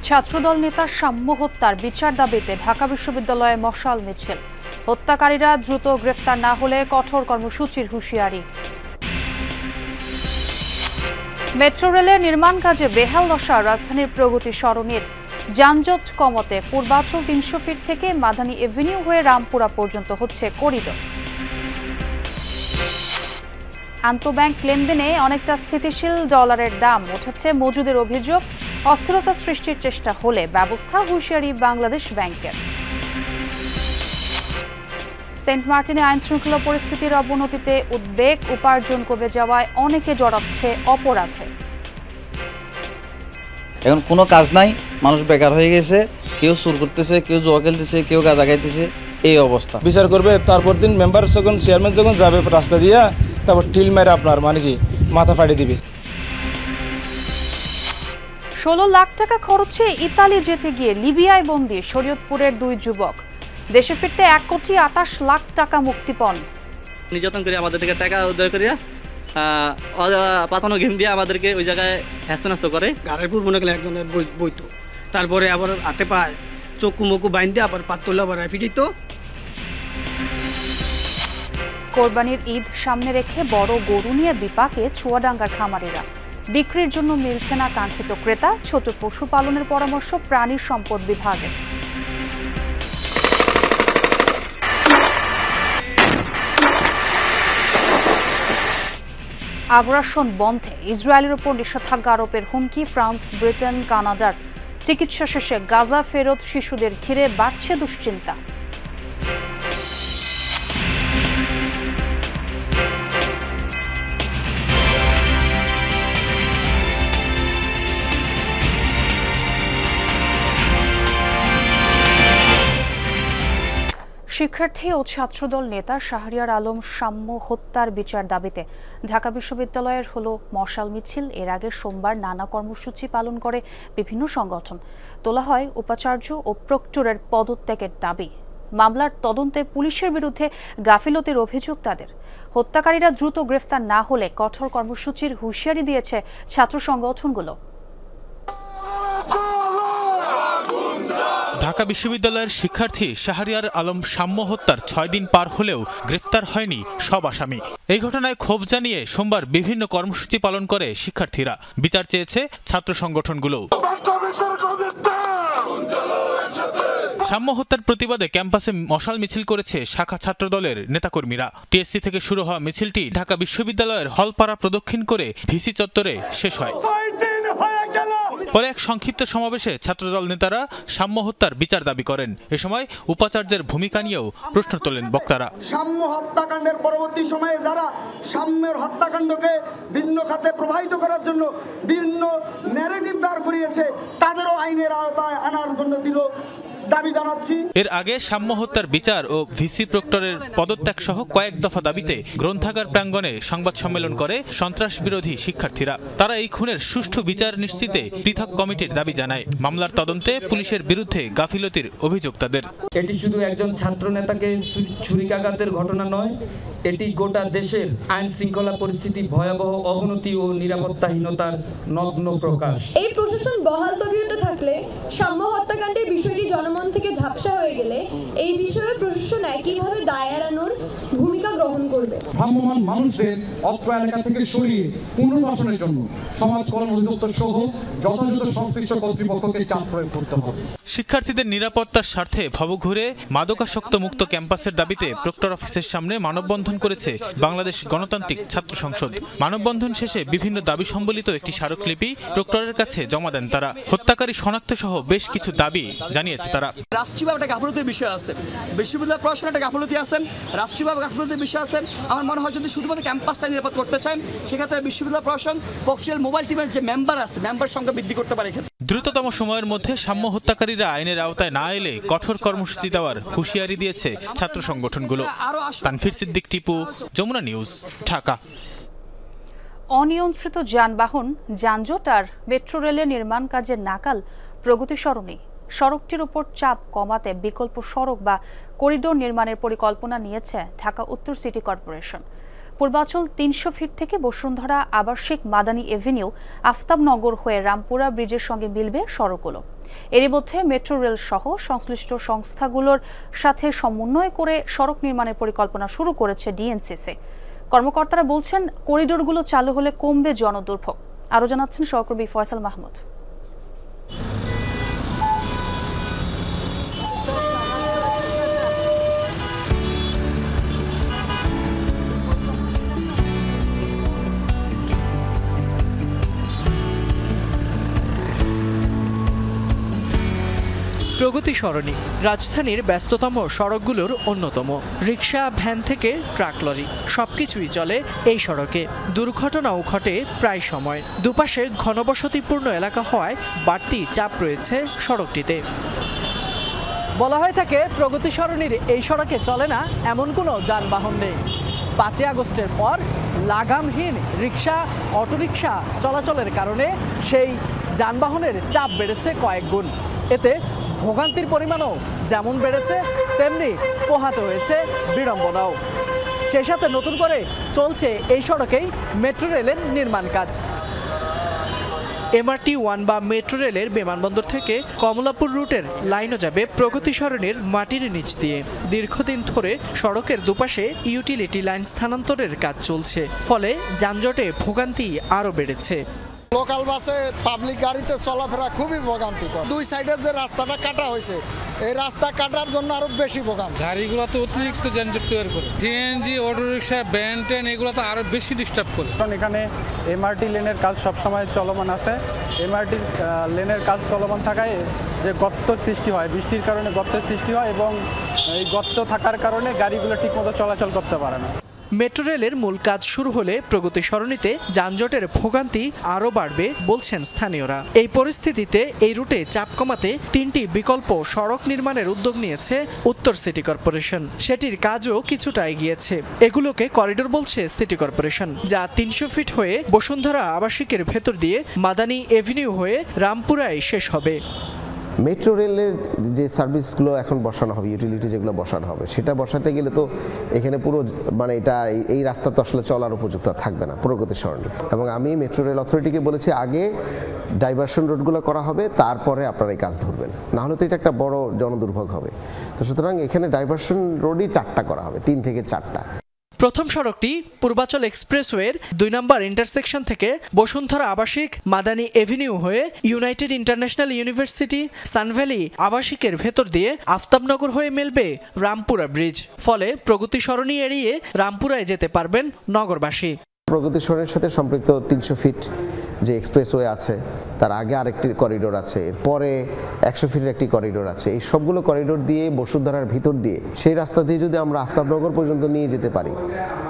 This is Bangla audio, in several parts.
ছাত্রদল নেতা সাম্য হত্যার বিচার দাবিতে ঢাকা বিশ্ববিদ্যালয়ে মশাল মিছিল। হত্যাকারীরা দ্রুত গ্রেফতার না হলে কঠোর কর্মসূচির হুঁশিয়ারি। মেট্রো রেলের নির্মাণ কাজে বেহাল দশা রাজধানীর প্রগতি সরণির। যানজট কমাতে পূর্বাচল ৩০০ ফিট থেকে মাদানী এভিনিউ হয়ে রামপুরা পর্যন্ত হচ্ছে করিডোর। আন্তঃব্যাংক লেনদেনে অনেকটা স্থিতিশীল ডলারের দাম উঠেছে মজুদের অভিযোগ। অস্থিরতা সৃষ্টির চেষ্টা হলে ব্যবস্থা, হুঁশিয়ারি বাংলাদেশ ব্যাংকের। সেন্ট মার্টিনে আইনশৃঙ্খলা পরিস্থিতির অবনতিতে উদ্বেগ। উপার্জন কমে যাওয়ায় অনেকে জড়াচ্ছে অপরাধে। এখন কোনো কাজ নাই, মানুষ বেকার হয়ে গেছে, কেউ চুর করতেছে, কেউ জুয়া খেলতেছে, কেউ গাঁজা খাইতেছে, এই অবস্থা। বিচার করবে, তারপর দিন মেম্বার যখন চেয়ারম্যান যখন যাবে রাস্তা দিয়া, তারপর টিল মেরে আপনার মানে কি মাথা ফাটিয়ে দিবে। 16 লাখ টাকা খরচে ইতালি যেতে গিয়ে লিবিয়ায় বন্দী শরীয়তপুরের 2 যুবক। দেশে ফিরতে 1,28,00,000 টাকা মুক্তিপণ। নির্যাতন করে আমাদের থেকে টাকা উদ্ধার করিয়া পাতানো গেম দিয়ে আমাদেরকে ওই জায়গায় হ্যাস্ত করে। গাড়ির পর মনে গেলে একজনের বইতো, তারপরে আবার হাতে পায় চক্ষু মুখু বাইন্দে আবার পাতলে আবার ফিটিত। কোরবানির ঈদ সামনে রেখে বড় গরু নিয়ে বিপাকে চুয়াডাঙ্গার খামারিরা। বিক্রির জন্য মিলছে না কাঙ্ক্ষিত ক্রেতা। ছোট পশু পালনের পরামর্শ প্রাণী সম্পদ বিভাগের। আগ্রাসন বন্ধে ইসরায়েলের উপর নিষেধাজ্ঞা আরোপের হুমকি ফ্রান্স, ব্রিটেন, কানাডার। চিকিৎসা শেষে গাজা ফেরত শিশুদের ঘিরে বাড়ছে দুশ্চিন্তা। শিক্ষার্থী ও ছাত্রদল নেতা শাহরিয়ার আলম সাম্য হত্যার বিচার দাবিতে ঢাকা বিশ্ববিদ্যালয়ের হলো মশাল মিছিল। এর আগে সোমবার নানা কর্মসূচি পালন করে বিভিন্ন সংগঠন। তোলা হয় উপাচার্য ও প্রক্টরের পদত্যাগের দাবি। মামলার তদন্তে পুলিশের বিরুদ্ধে গাফিলতির অভিযোগ তাদের। হত্যাকারীরা দ্রুত গ্রেফতার না হলে কঠোর কর্মসূচির হুঁশিয়ারি দিয়েছে ছাত্র সংগঠনগুলো। ঢাকা বিশ্ববিদ্যালয়ের শিক্ষার্থী শাহরিয়ার আলম সাম্য হত্যার 6 দিন পার হলেও গ্রেফতার হয়নি সব আসামি। এই ঘটনায় ক্ষোভ জানিয়ে সোমবার বিভিন্ন কর্মসূচি পালন করে শিক্ষার্থীরা। বিচার চেয়েছে ছাত্র সংগঠনগুলো। সাম্য হত্যার প্রতিবাদে ক্যাম্পাসে মশাল মিছিল করেছে শাখা ছাত্রদলের নেতাকর্মীরা। টিএসসি থেকে শুরু হওয়া মিছিলটি ঢাকা বিশ্ববিদ্যালয়ের হলপাড়া প্রদক্ষিণ করে ভিসি চত্বরে শেষ হয়। পরে এক সংক্ষিপ্ত সমাবেশে ছাত্রদল নেতারা সাম্য হত্যার বিচার দাবি করেন। এ সময় উপাচার্যের ভূমিকা নিয়েও প্রশ্ন তোলেন বক্তারা। সাম্য হত্যাকাণ্ডের পরবর্তী সময়ে যারা সাম্যের হত্যাকাণ্ডকে ভিন্ন খাতে প্রবাহিত করার জন্য বিভিন্ন ন্যারেটিভ দাঁড় করিয়েছে, তাদেরও আইনের আওতায় আনার জন্য দৃঢ় দাবি জানাচ্ছি। এর আগে সাম্য হত্যার বিচার ও ভিসি প্রক্টরের পদত্যাগ সহ কয়েক দফা দাবিতে গ্রন্থাগার প্রাঙ্গণে সংবাদ সম্মেলন করে সন্ত্রাস বিরোধী শিক্ষার্থীরা। তারা এই খুনের সুষ্ঠু বিচার নিশ্চিতে পৃথক কমিটির দাবি জানায়। মামলার তদন্তে পুলিশের বিরুদ্ধে গাফিলতির অভিযোগ তাদের। এটি শুধু একজন ছাত্র নেতাকে ছুরিকাঘাতের ঘটনা নয়, এটি গোটা দেশের আইন শৃঙ্খলা পরিস্থিতি ভয়াবহ অবনতি ও নিরাপত্তাহীনতার নগ্ন প্রকাশ। এই প্রশাসন বহাল তবিয়তে থাকলে সাম্য হত্যাকাণ্ডের বিষয়টি জনমন থেকে ঝাপসা হয়ে গেলে এই বিষয়ে প্রশাসন একইভাবে দায় এড়ানোর ভূমিকা গ্রহণ করবে। ভ্রাম্যমাণ মানুষের অত্র এলাকা থেকে সরিয়ে পুনর্বাসনের জন্য সমাজ কল্যাণ অধিদপ্তর সহ যথাযথ সংশ্লিষ্ট কর্তৃপক্ষকে চাপ প্রয়োগ করতে হবে। শিক্ষার্থীদের নিরাপত্তার স্বার্থে ভবঘুরে মাদকাসক্ত মুক্ত ক্যাম্পাসের দাবিতে প্রক্টর অফিসের সামনে মানববন্ধন করেছে বাংলাদেশ গণতান্ত্রিক ছাত্র সংসদ। মানববন্ধন শেষে বিভিন্ন দাবি সম্বলিত একটি স্মারকলিপি প্রক্টরের কাছে জমা দেন তারা। হত্যাকারী শনাক্ত সহ বেশ কিছু দাবি জানিয়েছে তারা। রাষ্ট্রীয়ভাবে একটা গাফিলতির বিষয় আছে, বিশ্ববিদ্যালয় প্রশাসনের একটা গাফিলতি আছেন, রাষ্ট্রীয়ভাবে গাফিলতির বিষয় আছেন। আমার মনে হয় যদি শুধুমাত্র ক্যাম্পাসটা নিরাপদ করতে চান, সেক্ষেত্রে বিশ্ববিদ্যালয় প্রশাসন পক্সিয়াল মোবাইল টিমের যে মেম্বার আছে, মেম্বার সংখ্যা বৃদ্ধি করতে পারে। দ্রুততম সময়ের মধ্যে সাম্য হত্যাকারীরা আইনের আওতায় না এলে কঠোর কর্মসূচি দেওয়ার হুঁশিয়ারি দিয়েছে ছাত্র সংগঠনগুলো। তানফির সিদ্দিক, টিপু, যমুনা নিউজ, ঢাকা। অনিয়ন্ত্রিত যানবাহন, যানজট আর মেট্রো রেলের নির্মাণ কাজের নাকাল প্রগতি সরণি। সড়কটির উপর চাপ কমাতে বিকল্প সড়ক বা করিডোর নির্মাণের পরিকল্পনা নিয়েছে ঢাকা উত্তর সিটি কর্পোরেশন। পূর্বাচল ৩০০ ফিট থেকে বসুন্ধরা আবাসিক মাদানী এভিনিউ আফতাবনগর হয়ে রামপুরা ব্রিজের সঙ্গে মিলবে সড়কগুলো। এরই মধ্যে মেট্রো রেল সহ সংশ্লিষ্ট সংস্থাগুলোর সাথে সমন্বয় করে সড়ক নির্মাণের পরিকল্পনা শুরু করেছে ডিএনসিসি। কর্মকর্তারা বলছেন, করিডোরগুলো চালু হলে কমবে জনদুর্ভোগ। আরও জানাচ্ছেন সহকর্মী ফয়সাল মাহমুদ। প্রগতি সরণি রাজধানীর ব্যস্ততম সড়কগুলোর অন্যতম। রিকশা, ভ্যান থেকে ট্রাক, লরি সবকিছুই চলে এই সড়কে। দুর্ঘটনাও ঘটে প্রায় সময়। দুপাশে ঘনবসতিপূর্ণ এলাকা হওয়ায় বাড়তি চাপ রয়েছে সড়কটিতে। বলা হয়ে থাকে, প্রগতি সরণির এই সড়কে চলে না এমন কোনো যানবাহন নেই। ৫ই আগস্টের পর লাগামহীন রিকশা, অটোরিকশা চলাচলের কারণে সেই যানবাহনের চাপ বেড়েছে কয়েক গুণ। এতে ভোগান্তির পরিমাণও যেমন বেড়েছে, তেমনি পোহাতে হয়েছে বিড়ম্বনাও। সেই সাথে নতুন করে চলছে এই সড়কেই মেট্রো রেলের নির্মাণ কাজ। MRT-1 বা মেট্রো রেলের বিমানবন্দর থেকে কমলাপুর রুটের লাইনও যাবে প্রগতি সরণির মাটির নিচ দিয়ে। দীর্ঘদিন ধরে সড়কের দুপাশে ইউটিলিটি লাইন স্থানান্তরের কাজ চলছে, ফলে যানজটে ভোগান্তি আরও বেড়েছে। লোকাল বাসে, পাবলিক গাড়িতে চলাফেরা খুবই ভোগান্তিকর। দুই সাইডের যে রাস্তাটা কাটা হয়েছে, এই রাস্তা কাটার জন্য আরো বেশি ভোগান্তি। গাড়িগুলো তো অতিরিক্ত যানজট তৈরি করে। সিএনজি, অটোরিকশা, ভ্যান, ট্রেন এগুলো তো আরো বেশি ডিস্টার্ব করে। কারণ এখানে এমআরটি লেনের কাজ সবসময় চলমান আছে। এমআরটি লেনের কাজ চলমান থাকায় যে গর্তের সৃষ্টি হয়, বৃষ্টির কারণে গর্তের সৃষ্টি হয় এবং এই গর্ত থাকার কারণে গাড়িগুলো ঠিকমতো চলাচল করতে পারে না। মেট্রো রেলের মূল কাজ শুরু হলে প্রগতি সরণিতে যানজটের ভোগান্তি আরও বাড়বে বলছেন স্থানীয়রা। এই পরিস্থিতিতে এই রুটে চাপ কমাতে 3টি বিকল্প সড়ক নির্মাণের উদ্যোগ নিয়েছে উত্তর সিটি কর্পোরেশন। সেটির কাজও কিছুটা এগিয়েছে। এগুলোকে করিডোর বলছে সিটি কর্পোরেশন, যা 300 ফিট হয়ে বসুন্ধরা আবাসিকের ভেতর দিয়ে মাদানী এভিনিউ হয়ে রামপুরায় শেষ হবে। মেট্রো রেলের যে সার্ভিসগুলো এখন বসানো হবে, ইউটিলিটি যেগুলো বসানো হবে, সেটা বসাতে গেলে তো এখানে পুরো এটা এই রাস্তা তো আসলে চলার উপযুক্ত থাকবে না প্রগতি সরণি। এবং আমি মেট্রো রেল অথরিটিকে বলেছি, আগে ডাইভারশন রোডগুলো করা হবে, তারপরে আপনারা এই কাজ ধরবেন, নাহলে তো এটা একটা বড় জনদুর্ভোগ হবে। তো সুতরাং এখানে ডাইভারশন রোডই 4টা করা হবে, 3 থেকে 4টা। প্রথম সড়কটি পূর্বাচল এক্সপ্রেসওয়ের 2 নম্বর ইন্টারসেকশন থেকে বসুন্ধরা আবাসিক মাদানী এভিনিউ হয়ে ইউনাইটেড ইন্টারন্যাশনাল ইউনিভার্সিটি সানভ্যালি আবাসিকের ভেতর দিয়ে আফতাবনগর হয়ে মিলবে রামপুরা ব্রিজ। ফলে প্রগতি সরণি এড়িয়ে রামপুরায় যেতে পারবেন নগরবাসী। প্রগতি সরণির সাথে সম্পৃক্ত 300 ফিট যে এক্সপ্রেসওয়ে আছে, তার আগে আরেকটি করিডোর আছে, এরপরে 100 ফিটের একটি করিডোর আছে। এই সবগুলো করিডোর দিয়ে বসুন্ধরার ভিতর দিয়ে সেই রাস্তা দিয়ে যদি আমরা আফতাবনগর পর্যন্ত নিয়ে যেতে পারি,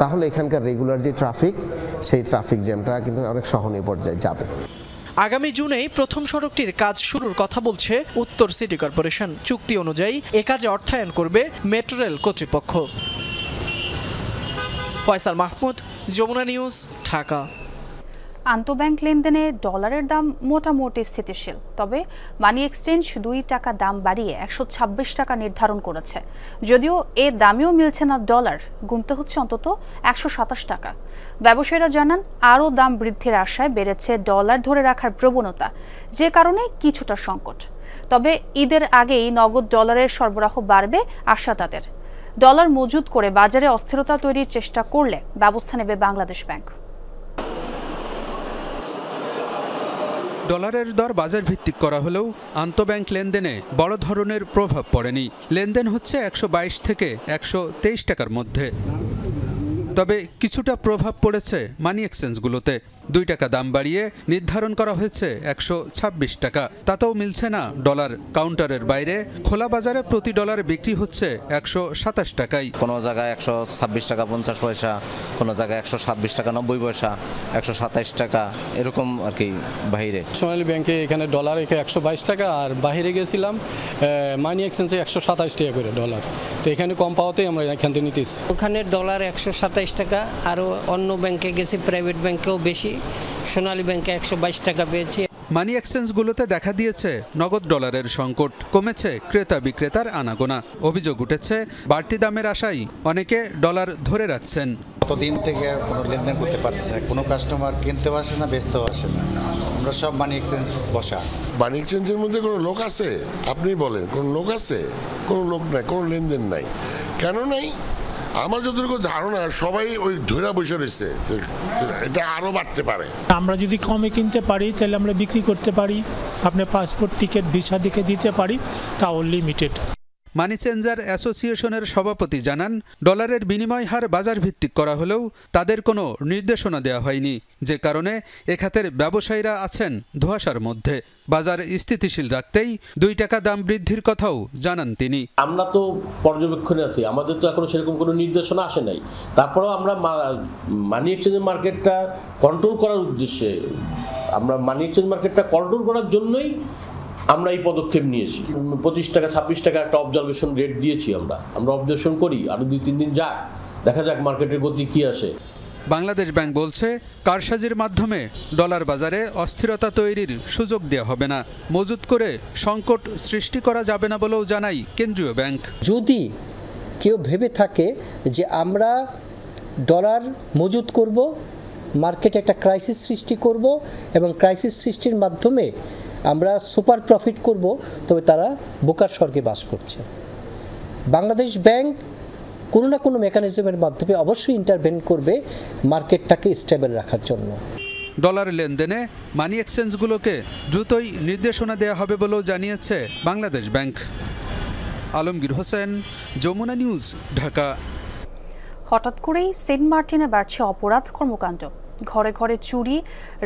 তাহলে এখানকার রেগুলার যে ট্রাফিক, সেই ট্রাফিক জ্যামটা কিন্তু অনেক সহনীয় পর্যায়ে যাবে। আগামী জুনেই প্রথম সড়কটির কাজ শুরুর কথা বলছে উত্তর সিটি কর্পোরেশন। চুক্তি অনুযায়ী এ কাজে অর্থায়ন করবে মেট্রো রেল কর্তৃপক্ষ। ফয়সাল মাহমুদ, যমুনা নিউজ, ঢাকা। আন্তঃব্যাংক লেনদেনে ডলারের দাম মোটামুটি স্থিতিশীল, তবে মানি এক্সচেঞ্জ 2 টাকা দাম বাড়িয়ে 126 টাকা নির্ধারণ করেছে। যদিও এ দামেও মিলছে না ডলার, গুনতে হচ্ছে অন্তত 127 টাকা। ব্যবসায়ীরা জানান, আরও দাম বৃদ্ধির আশায় বেড়েছে ডলার ধরে রাখার প্রবণতা, যে কারণে কিছুটা সংকট। তবে ঈদের আগেই নগদ ডলারের সরবরাহ বাড়বে আশা তাদের। ডলার মজুত করে বাজারে অস্থিরতা তৈরির চেষ্টা করলে ব্যবস্থা নেবে বাংলাদেশ ব্যাংক। ডলারের দর বাজার ভিত্তিক করা হলেও আন্তঃব্যাংক লেনদেনে বড় ধরনের প্রভাব পড়েনি। লেনদেন হচ্ছে 122 থেকে 123 টাকার মধ্যে। তবে কিছুটা প্রভাব পড়েছে মানি এক্সচেঞ্জগুলোতে। 2 টাকা দাম বাড়িয়ে নির্ধারণ করা হয়েছে 126 টাকা। তাতেও মিলছে না ডলার। কাউন্টারের বাইরে খোলা বাজারে প্রতি ডলার বিক্রি হচ্ছে 127 টাকায়। কোনো জায়গায় 126 টাকা 50 পয়সা, কোনো জায়গায় 126 টাকা 90 পয়সা, 127 টাকা, এরকম আর কি। বাইরে সোনালী ব্যাংকে এখানে ডলার 122 টাকা, আর বাইরে গেছিলাম মানি এক্সচেঞ্জে 127 টাকা করে ডলার। তো এখানে কম পাওয়াতেই আমরা এখান থেকে নিতেছি। ওখানে ডলার 127 টাকা, আরও অন্য ব্যাংকে গেছি, প্রাইভেট ব্যাংকেও বেশি। সোনালী ব্যাংকে 122 টাকা পেয়েছি। মানি এক্সচেঞ্জগুলোতে দেখা দিয়েছে নগদ ডলারের সংকট, কমেছে ক্রেতা বিক্রেতার আনাগোনা। অভিযোগ উঠেছে বাড়তি দামের আশায় অনেকে ডলার ধরে রাখছেন। কতদিন থেকে কোনো লেনদেন করতে পারছে না, কোনো কাস্টমার কিনতেও আসে না, বেচতেও আসে না। আমরা সব মানি এক্সচেঞ্জ বসা। মানি এক্সচেঞ্জের মধ্যে কোনো লোক আছে? আপনি বলেন কোনো লোক আছে? কোনো লোক নাই, কোনো লেনদেন নাই। কেন নাই? আমার যতটুকু ধারণা সবাই ওই ধরে বসে রয়েছে, এটা আরও বাড়তে পারে। আমরা যদি কমে কিনতে পারি তাহলে আমরা বিক্রি করতে পারি, আপনার পাসপোর্ট টিকিট ভিসা দিকে দিতে পারি, তাও লিমিটেড। মানি চেঞ্জার অ্যাসোসিয়েশনের সভাপতি জানান, ডলারের বিনিময় হার বাজার ভিত্তিক করা হলেও তাদের কোনো নির্দেশনা দেওয়া হয়নি, যে কারণে এ খাতের ব্যবসায়ীরা আছেন ধোঁয়াশার মধ্যে। বাজার স্থিতিশীল রাখতেই 2 টাকা দাম বৃদ্ধির কথাও জানান তিনি। আমরা তো পর্যবেক্ষণে আছি, আমাদের তো এখনো সেরকম কোনো নির্দেশনা আসে নাই। তারপরেও আমরা মানি এক্সচেঞ্জ মার্কেটটা কন্ট্রোল করার উদ্দেশ্যে, আমরা মানি এক্সচেঞ্জ মার্কেটটা কন্ট্রোল করার জন্যই আমরা এই পদক্ষেপ নিয়েছি। 25 টাকা 26 টাকা একটা অবজারভেশন রেট দিয়েছি। আমরা অবজারভেশন করি, আরও 2-3 দিন যাক, দেখা যাক মার্কেটের গতি কি আসে। বাংলাদেশ ব্যাংক বলছে, কারসাজির মাধ্যমে ডলার বাজারে অস্থিরতা তৈরির সুযোগ দেওয়া হবে না, মজুত করে সংকট সৃষ্টি করা যাবে না বলেও জানাই কেন্দ্রীয় ব্যাংক। যদি কেউ ভেবে থাকে যে আমরা ডলার মজুত করব, মার্কেটে একটা ক্রাইসিস সৃষ্টি করব এবং ক্রাইসিস সৃষ্টির মাধ্যমে আমরা সুপার প্রফিট করব, তবে তারা বোকার স্বর্গে বাস করছে। বাংলাদেশ ব্যাংক কোনো না কোনো মেকানিজমের মাধ্যমে অবশ্যই ইন্টারভেন করবে মার্কেটটাকে স্টেবল রাখার জন্য। ডলার লেনদেনে মানি এক্সচেঞ্জগুলোকে দ্রুতই নির্দেশনা দেওয়া হবে বলেও জানিয়েছে বাংলাদেশ ব্যাংক। আলমগীর হোসেন, যমুনা নিউজ, ঢাকা। হঠাৎ করেই সেন্ট মার্টিনে বাড়ছে অপরাধ কর্মকাণ্ড। ঘরে ঘরে চুরি,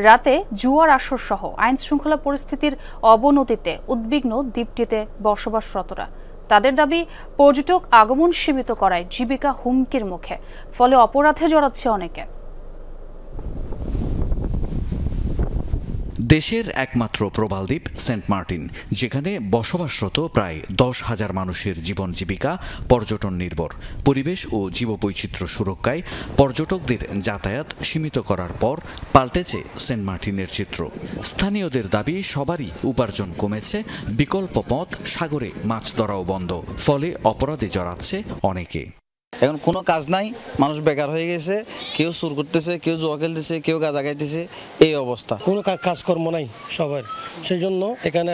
রাতে জুয়ার আসর সহ আইন শৃঙ্খলা পরিস্থিতির অবনতিতে উদ্বিগ্ন দ্বীপটিতে বসবাসরতরা। তাদের দাবি, পর্যটক আগমন সীমিত করায় জীবিকা হুমকির মুখে, ফলে অপরাধে জড়াচ্ছে অনেকে। দেশের একমাত্র প্রবাল দ্বীপ সেন্ট মার্টিন, যেখানে বসবাসরত প্রায় 10,000 মানুষের জীবন জীবিকা পর্যটন নির্ভর। পরিবেশ ও জীববৈচিত্র্য সুরক্ষায় পর্যটকদের যাতায়াত সীমিত করার পর পাল্টেছে সেন্ট মার্টিনের চিত্র। স্থানীয়দের দাবি, সবারই উপার্জন কমেছে, বিকল্প পথ সাগরে মাছ ধরাও বন্ধ, ফলে অপরাধে জড়াচ্ছে অনেকে। এখন কোনো কাজ নাই, মানুষ বেকার হয়ে গেছে, কেউ চুর করতেছে, কেউ জুয়া খেলতেছে, কেউ গাঁজা খাইতেছে, এই অবস্থা। কোনো কাজকর্ম নাই সবার, সেই জন্য এখানে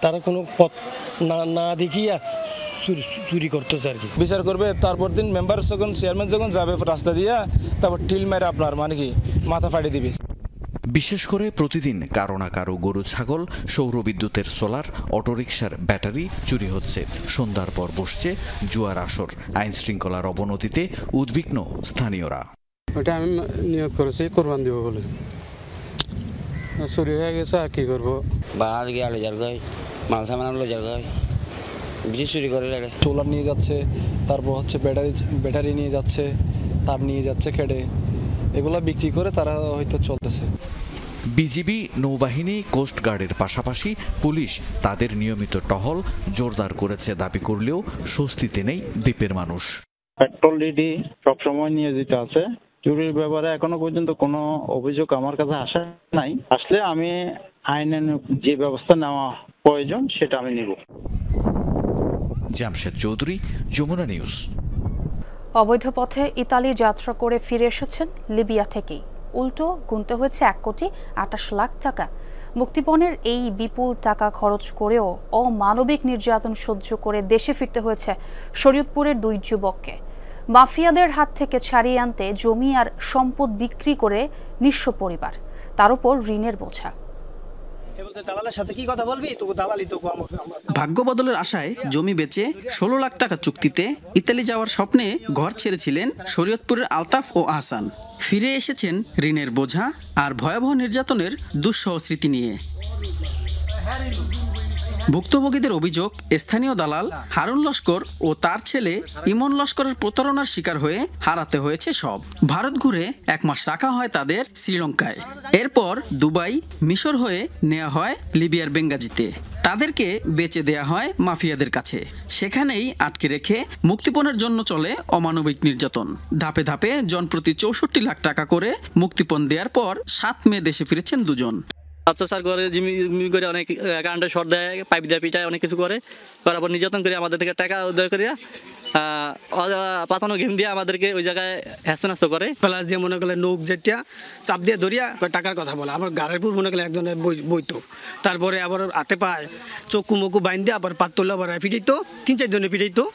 তারা কোনো পথ না দেখিয়া চুরি করতেছে আর কি। বিচার করবে, তারপর দিন মেম্বার যখন চেয়ারম্যান যখন যাবে রাস্তা দিয়া, তারপর টিল মেরে আপনার মানে কি মাথা ফাটিয়ে দিবে। বিশেষ করে প্রতিদিন কারো না কারো গরু, ছাগল, সৌরবিদ্যুতের সোলার, অটোরিকশার ব্যাটারি চুরি হচ্ছে। সন্ধ্যার পর বসছে জুয়ার আসর। আইন শৃঙ্খলার অবনতিতে উদ্বিগ্ন স্থানীয়রা। ওটা আমি নিয়োগ করেছি কোরবান দিব বলে, চুরি হয়ে গেছে, আর কি করবো। বাস গিয়ে আলো যার গাই, মাল সামান আলো যার গাই, বেশি চুরি করে লাগে। সোলার নিয়ে যাচ্ছে, তারপর হচ্ছে ব্যাটারি নিয়ে যাচ্ছে, তার নিয়ে যাচ্ছে খেটে, এগুলা বিক্রি করে তারা হয়তো চলতেছে। বিজিবি, নৌবাহিনী, কোস্টগার্ডের পাশাপাশি পুলিশ তাদের নিয়মিত টহল জোরদার করেছে দাবি করলেও স্বস্তিতে নেই দ্বীপের মানুষ। পেট্রোল ডিডি সবসময় নিয়োজিত আছে। চুরির ব্যাপারে এখনো পর্যন্ত কোনো অভিযোগ আমার কাছে আসে নাই। আসলে আমি আইনের যে ব্যবস্থা নেওয়া প্রয়োজন সেটা আমি নেব। জামশেদ চৌধুরী, যমুনা নিউজ। অবৈধ পথে ইতালি যাত্রা করে ফিরে এসেছেন লিবিয়া থেকেই। উল্টো গুনতে হয়েছে 1,28 লাখ টাকা। মুক্তিপণের এই বিপুল টাকা খরচ করেও অমানবিক নির্যাতন সহ্য করে দেশে ফিরতে হয়েছে শরীয়তপুরের 2 যুবককে। মাফিয়াদের হাত থেকে ছাড়িয়ে আনতে জমি আর সম্পদ বিক্রি করে নিঃস্ব পরিবার, তার উপর ঋণের বোঝা। ভাগ্য বদলের আশায় জমি বেচে 16 লাখ টাকা চুক্তিতে ইতালি যাওয়ার স্বপ্নে ঘর ছেড়েছিলেন শরীয়তপুরের আলতাফ ও আহসান। ফিরে এসেছেন ঋণের বোঝা আর ভয়াবহ নির্যাতনের দুঃসহ স্মৃতি নিয়ে। ভুক্তভোগীদের অভিযোগ, স্থানীয় দালাল হারুন লস্কর ও তার ছেলে ইমন লস্করের প্রতারণার শিকার হয়ে হারাতে হয়েছে সব। ভারত ঘুরে 1 মাস রাখা হয় তাদের শ্রীলঙ্কায়, এরপর দুবাই, মিশর হয়ে নেওয়া হয় লিবিয়ার বেঙ্গাজিতে। তাদেরকে বেচে দেয়া হয় মাফিয়াদের কাছে। সেখানেই আটকে রেখে মুক্তিপণের জন্য চলে অমানবিক নির্যাতন। ধাপে ধাপে জনপ্রতি 64 লাখ টাকা করে মুক্তিপণ দেওয়ার পর 7 মে দেশে ফিরেছেন দুজন। অত্যাচার করে জিমি করে অনেক কারেন্টের শর্ট দেয়, পাইপ দিয়ে পিটায়, অনেক কিছু করে, করার পর নির্যাতন করে আমাদের থেকে টাকা উদ্ধার করিয়া পাতানো গেম দিয়ে আমাদেরকে ওই জায়গায় হ্যাস্ত করে। প্লাস দিয়ে মনে করলে নৌক যেটা চাপ দিয়ে ধরিয়া টাকার কথা বলে, আমার গাড়ির পুর মনে করলে একজনের বইতো, তারপরে আবার হাতে পায় চক্ষু মুখু বাইন দিয়ে আবার পাত তুললে আবার পিটাইতো, 3-4 জনে পিটাইতো।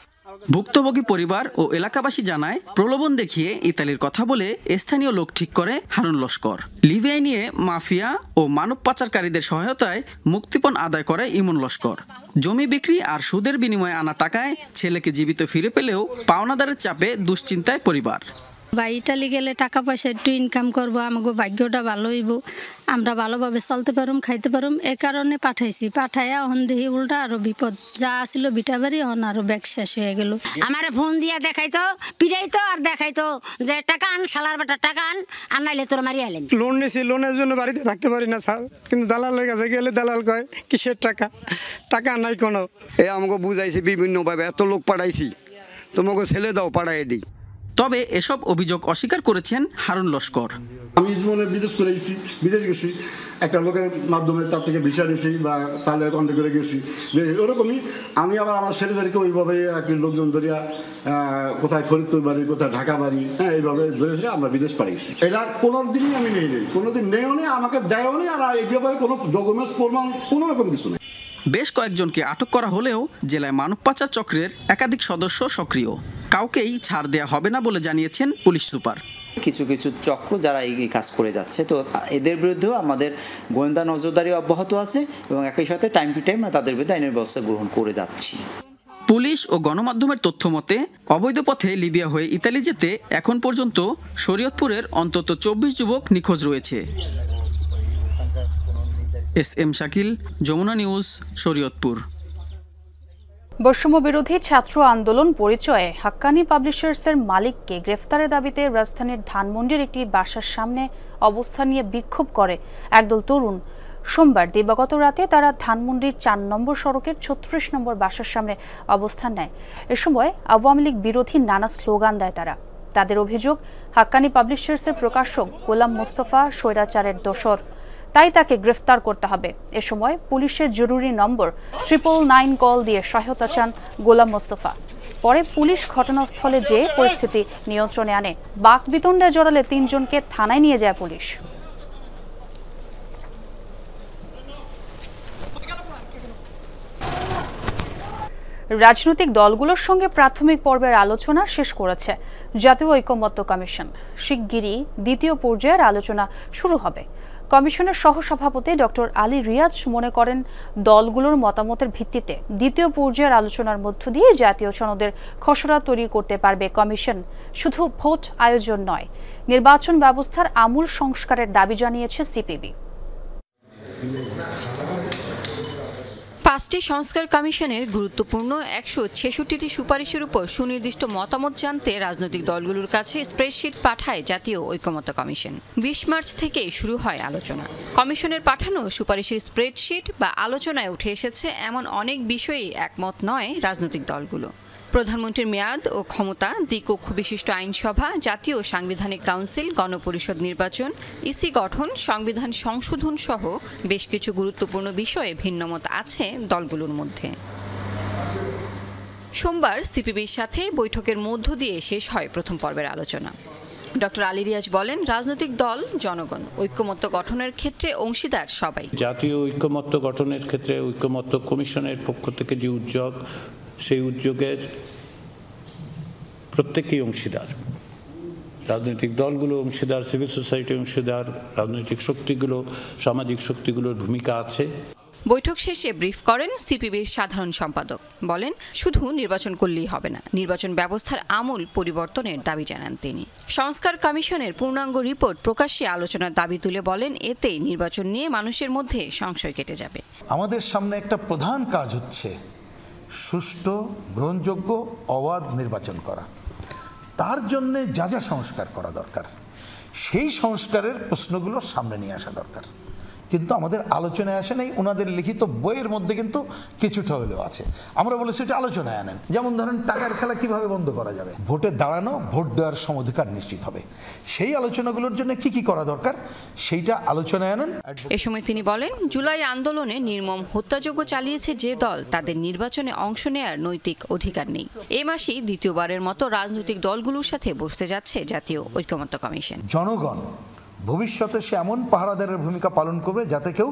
ভুক্তভোগী পরিবার ও এলাকাবাসী জানায় প্রলোভন দেখিয়ে ইতালির কথা বলে স্থানীয় লোক ঠিক করে হারুন লস্কর। লিবিয়ায় নিয়ে মাফিয়া ও মানব পাচারকারীদের সহায়তায় মুক্তিপণ আদায় করে ইমন লস্কর। জমি বিক্রি আর সুদের বিনিময়ে আনা টাকায় ছেলেকে জীবিত ফিরে পেলেও পাওনাদারের চাপে দুশ্চিন্তায় পরিবার। বা ইটালি গেলে টাকা পয়সা একটু ইনকাম করব, আমাকে ভাগ্যটা ভালো হইব, আমরা ভালোভাবে চলতে পারুম, খাইতে পারুম, এ কারণে পাঠাইছি। পাঠাইয়া হন দেখি উল্টা আরো বিপদ, যা আসিল বিটাবাড়ি হন আরো ব্যাগ শেষ হয়ে গেল। আমার ফোন দিয়া দেখাইতো, পিড়াইতো আর দেখাইতো যে টাকা আন, শালার বেটা টাকা আন, আর নাইলে তোর মারি আলেন। লোন নিয়েছি, লোনের জন্য বাড়িতে থাকতে পারি না স্যার, কিন্তু দালালের কাছে গেলে দালাল কয় কিসের টাকা, টাকা নাই কোনো। আমাকে বুঝাইছি বিভিন্নভাবে, এত লোক পাঠাইছি, তোমাকে ছেলে দাও পাঠাই দিই। তবে এসব অভিযোগ অস্বীকার করেছেন হারুন লস্কর। আমি জীবনে বিদেশ করে এসেছি, বিদেশ গেছি, একটা লোকের মাধ্যমে তার থেকে ভিসা নিয়েছি বা তাহলে কন্ট্যাক্ট করে গেছি, ওরকমই আমি আবার আমার ছেলেদেরকে ওইভাবে একটি লোকজন ধরিয়া কোথায় ফরিদপুর বাড়ি, কোথায় ঢাকা বাড়ি, হ্যাঁ এইভাবে ধরে ধরে আমরা বিদেশ পাঠিয়েছি। এটা কোনো দিনই আমি নেই, কোনোদিন নেও নি, আমাকে দেয়ও নি, আর এই ব্যাপারে কোনো ডকুমেন্টস প্রমাণ কোনো রকম কিছু নেই। বেশ কয়েকজনকে আটক করা হলেও জেলায় মানব পাচার চক্রের একাধিক সদস্য সক্রিয়, কাউকেই ছাড় দেয়া হবে না বলে জানিয়েছেন পুলিশ সুপার। কিছু কিছু চক্র যারা এই কাজ করে যাচ্ছে, তো এদের বিরুদ্ধেও আমাদের গোয়েন্দা নজরদারি অব্যাহত আছে এবং একই সাথে টাইম টু টাইম তাদের বিরুদ্ধে আইনের ব্যবস্থা গ্রহণ করে যাচ্ছি। পুলিশ ও গণমাধ্যমের তথ্য মতে অবৈধ পথে লিবিয়া হয়ে ইতালি যেতে এখন পর্যন্ত শরীয়তপুরের অন্তত 24 যুবক নিখোঁজ রয়েছে। SM Shakil, Jamuna news, Shariatpur. বৈষম্য বিরোধী ছাত্র আন্দোলন পরিচয়ে হাক্কানি পাবলিশার্সের মালিককে গ্রেফতারের দাবিতে রাজধানীর ধানমন্ডির একটি বাসার সামনে অবস্থান নিয়ে বিক্ষোভ করে একদল তরুণ। সোমবার দিবাগত রাতে তারা ধানমন্ডির 4 নম্বর সড়কের 36 নম্বর বাসার সামনে অবস্থান নেয়। এ সময় আওয়ামী লীগ বিরোধী নানা স্লোগান দেয় তারা। তাদের অভিযোগ, হাক্কানি পাবলিশার্সের প্রকাশক গোলাম মোস্তফা স্বৈরাচারের দোসর, তাই তাকে গ্রেফতার করতে হবে। এ সময় পুলিশের জরুরি নম্বর 999 কল দিয়ে সহায়তা চান গোলাম মোস্তফা। পরে পুলিশ ঘটনাস্থলে যেয়ে পরিস্থিতি নিয়ন্ত্রণে আনে। বাকবিতণ্ডে জড়ালে 3 জনকে থানায় নিয়ে যায় পুলিশ। রাজনৈতিক দলগুলোর সঙ্গে প্রাথমিক পর্বের আলোচনা শেষ করেছে জাতীয় ঐকমত্য কমিশন। শিগগিরই দ্বিতীয় পর্যায়ের আলোচনা শুরু হবে। কমিশনের সহসভাপতি ডক্টর আলী রিয়াজ মনে করেন, দলগুলোর মতামতের ভিত্তিতে দ্বিতীয় পর্যায়ের আলোচনার মধ্য দিয়ে জাতীয় সনদের খসড়া তৈরি করতে পারবে কমিশন। শুধু ভোট আয়োজন নয়, নির্বাচন ব্যবস্থার আমূল সংস্কারের দাবি জানিয়েছে সিপিবি। 5টি সংস্কার কমিশনের গুরুত্বপূর্ণ 166টি সুপারিশের উপর সুনির্দিষ্ট মতামত জানতে রাজনৈতিক দলগুলোর কাছে স্প্রেডশিট পাঠায় জাতীয় ঐকমত্য কমিশন। 20 মার্চ থেকে শুরু হয় আলোচনা। কমিশনের পাঠানো সুপারিশের স্প্রেডশিট বা আলোচনায় উঠে এসেছে এমন অনেক বিষয়েই একমত নয় রাজনৈতিক দলগুলো। প্রধানমন্ত্রীর মেয়াদ ও ক্ষমতা, দ্বিকক্ষ বিশিষ্ট আইনসভা, জাতীয় সাংবিধানিক কাউন্সিল, গণপরিষদ নির্বাচন, ইসি গঠন, সংবিধান সংশোধন সহ বেশ কিছু গুরুত্বপূর্ণ বিষয়ে ভিন্নমত আছে দলগুলোর মধ্যে। সোমবার সিপিবির সাথে বৈঠকের মধ্য দিয়ে শেষ হয় প্রথম পর্বের আলোচনা। ডক্টর আলী রিয়াজ বলেন, রাজনৈতিক দল, জনগণ ঐক্যমত্য গঠনের ক্ষেত্রে অংশীদার সবাই। জাতীয় ঐক্যমত্য গঠনের ক্ষেত্রে ঐক্যমত্য কমিশনের পক্ষ থেকে যে উদ্যোগ, সেই উদ্যোগের প্রত্যেকেই অংশীদার। রাজনৈতিক দলগুলো অংশীদার, সিভিল সোসাইটি অংশীদার, রাজনৈতিক শক্তিগুলো, সামাজিক শক্তিগুলোর ভূমিকা আছে। বৈঠক শেষে ব্রিফ করেন সিপিবির সাধারণ সম্পাদক। বলেন, শুধু নির্বাচন করলেই হবে না, নির্বাচন ব্যবস্থার আমূল পরিবর্তনের দাবি জানান তিনি। সংস্কার কমিশনের পূর্ণাঙ্গ রিপোর্ট প্রকাশ্যে আলোচনার দাবি তুলে বলেন, এতে নির্বাচন নিয়ে মানুষের মধ্যে সংশয় কেটে যাবে। আমাদের সামনে একটা প্রধান কাজ হচ্ছে সুষ্ঠু, গ্রহণযোগ্য, অবাধ নির্বাচন করা। তার জন্যে যা যা সংস্কার করা দরকার, সেই সংস্কারের প্রশ্নগুলো সামনে নিয়ে আসা দরকার। কিন্তু আমাদের আলোচনায় আসে নাই। ওনাদের লিখিত বইয়ের মধ্যে কিন্তু কিছুটা হলেও আছে। আমরা বলেছি এটা আলোচনায় আনেন। যেমন ধরেন টাকার খেলা কিভাবে বন্ধ করা যাবে, ভোটে দাঁড়ানো, ভোট দেওয়ার সমধিকার নিশ্চিত হবে, সেই আলোচনাগুলোর জন্য কি কি করা দরকার সেইটা আলোচনায় আনেন। এ সময় তিনি বলেন, জুলাই আন্দোলনে নির্মম হত্যাযজ্ঞ চালিয়েছে যে দল, তাদের নির্বাচনে অংশ নেয়ার নৈতিক অধিকার নেই। এ মাসেই দ্বিতীয়বারের মতো রাজনৈতিক দলগুলোর সাথে বসতে যাচ্ছে জাতীয় ঐকমত্য কমিশন। জনগণ ভবিষ্যতে সে এমন পাহারাদারের ভূমিকা পালন করবে যাতে কেউ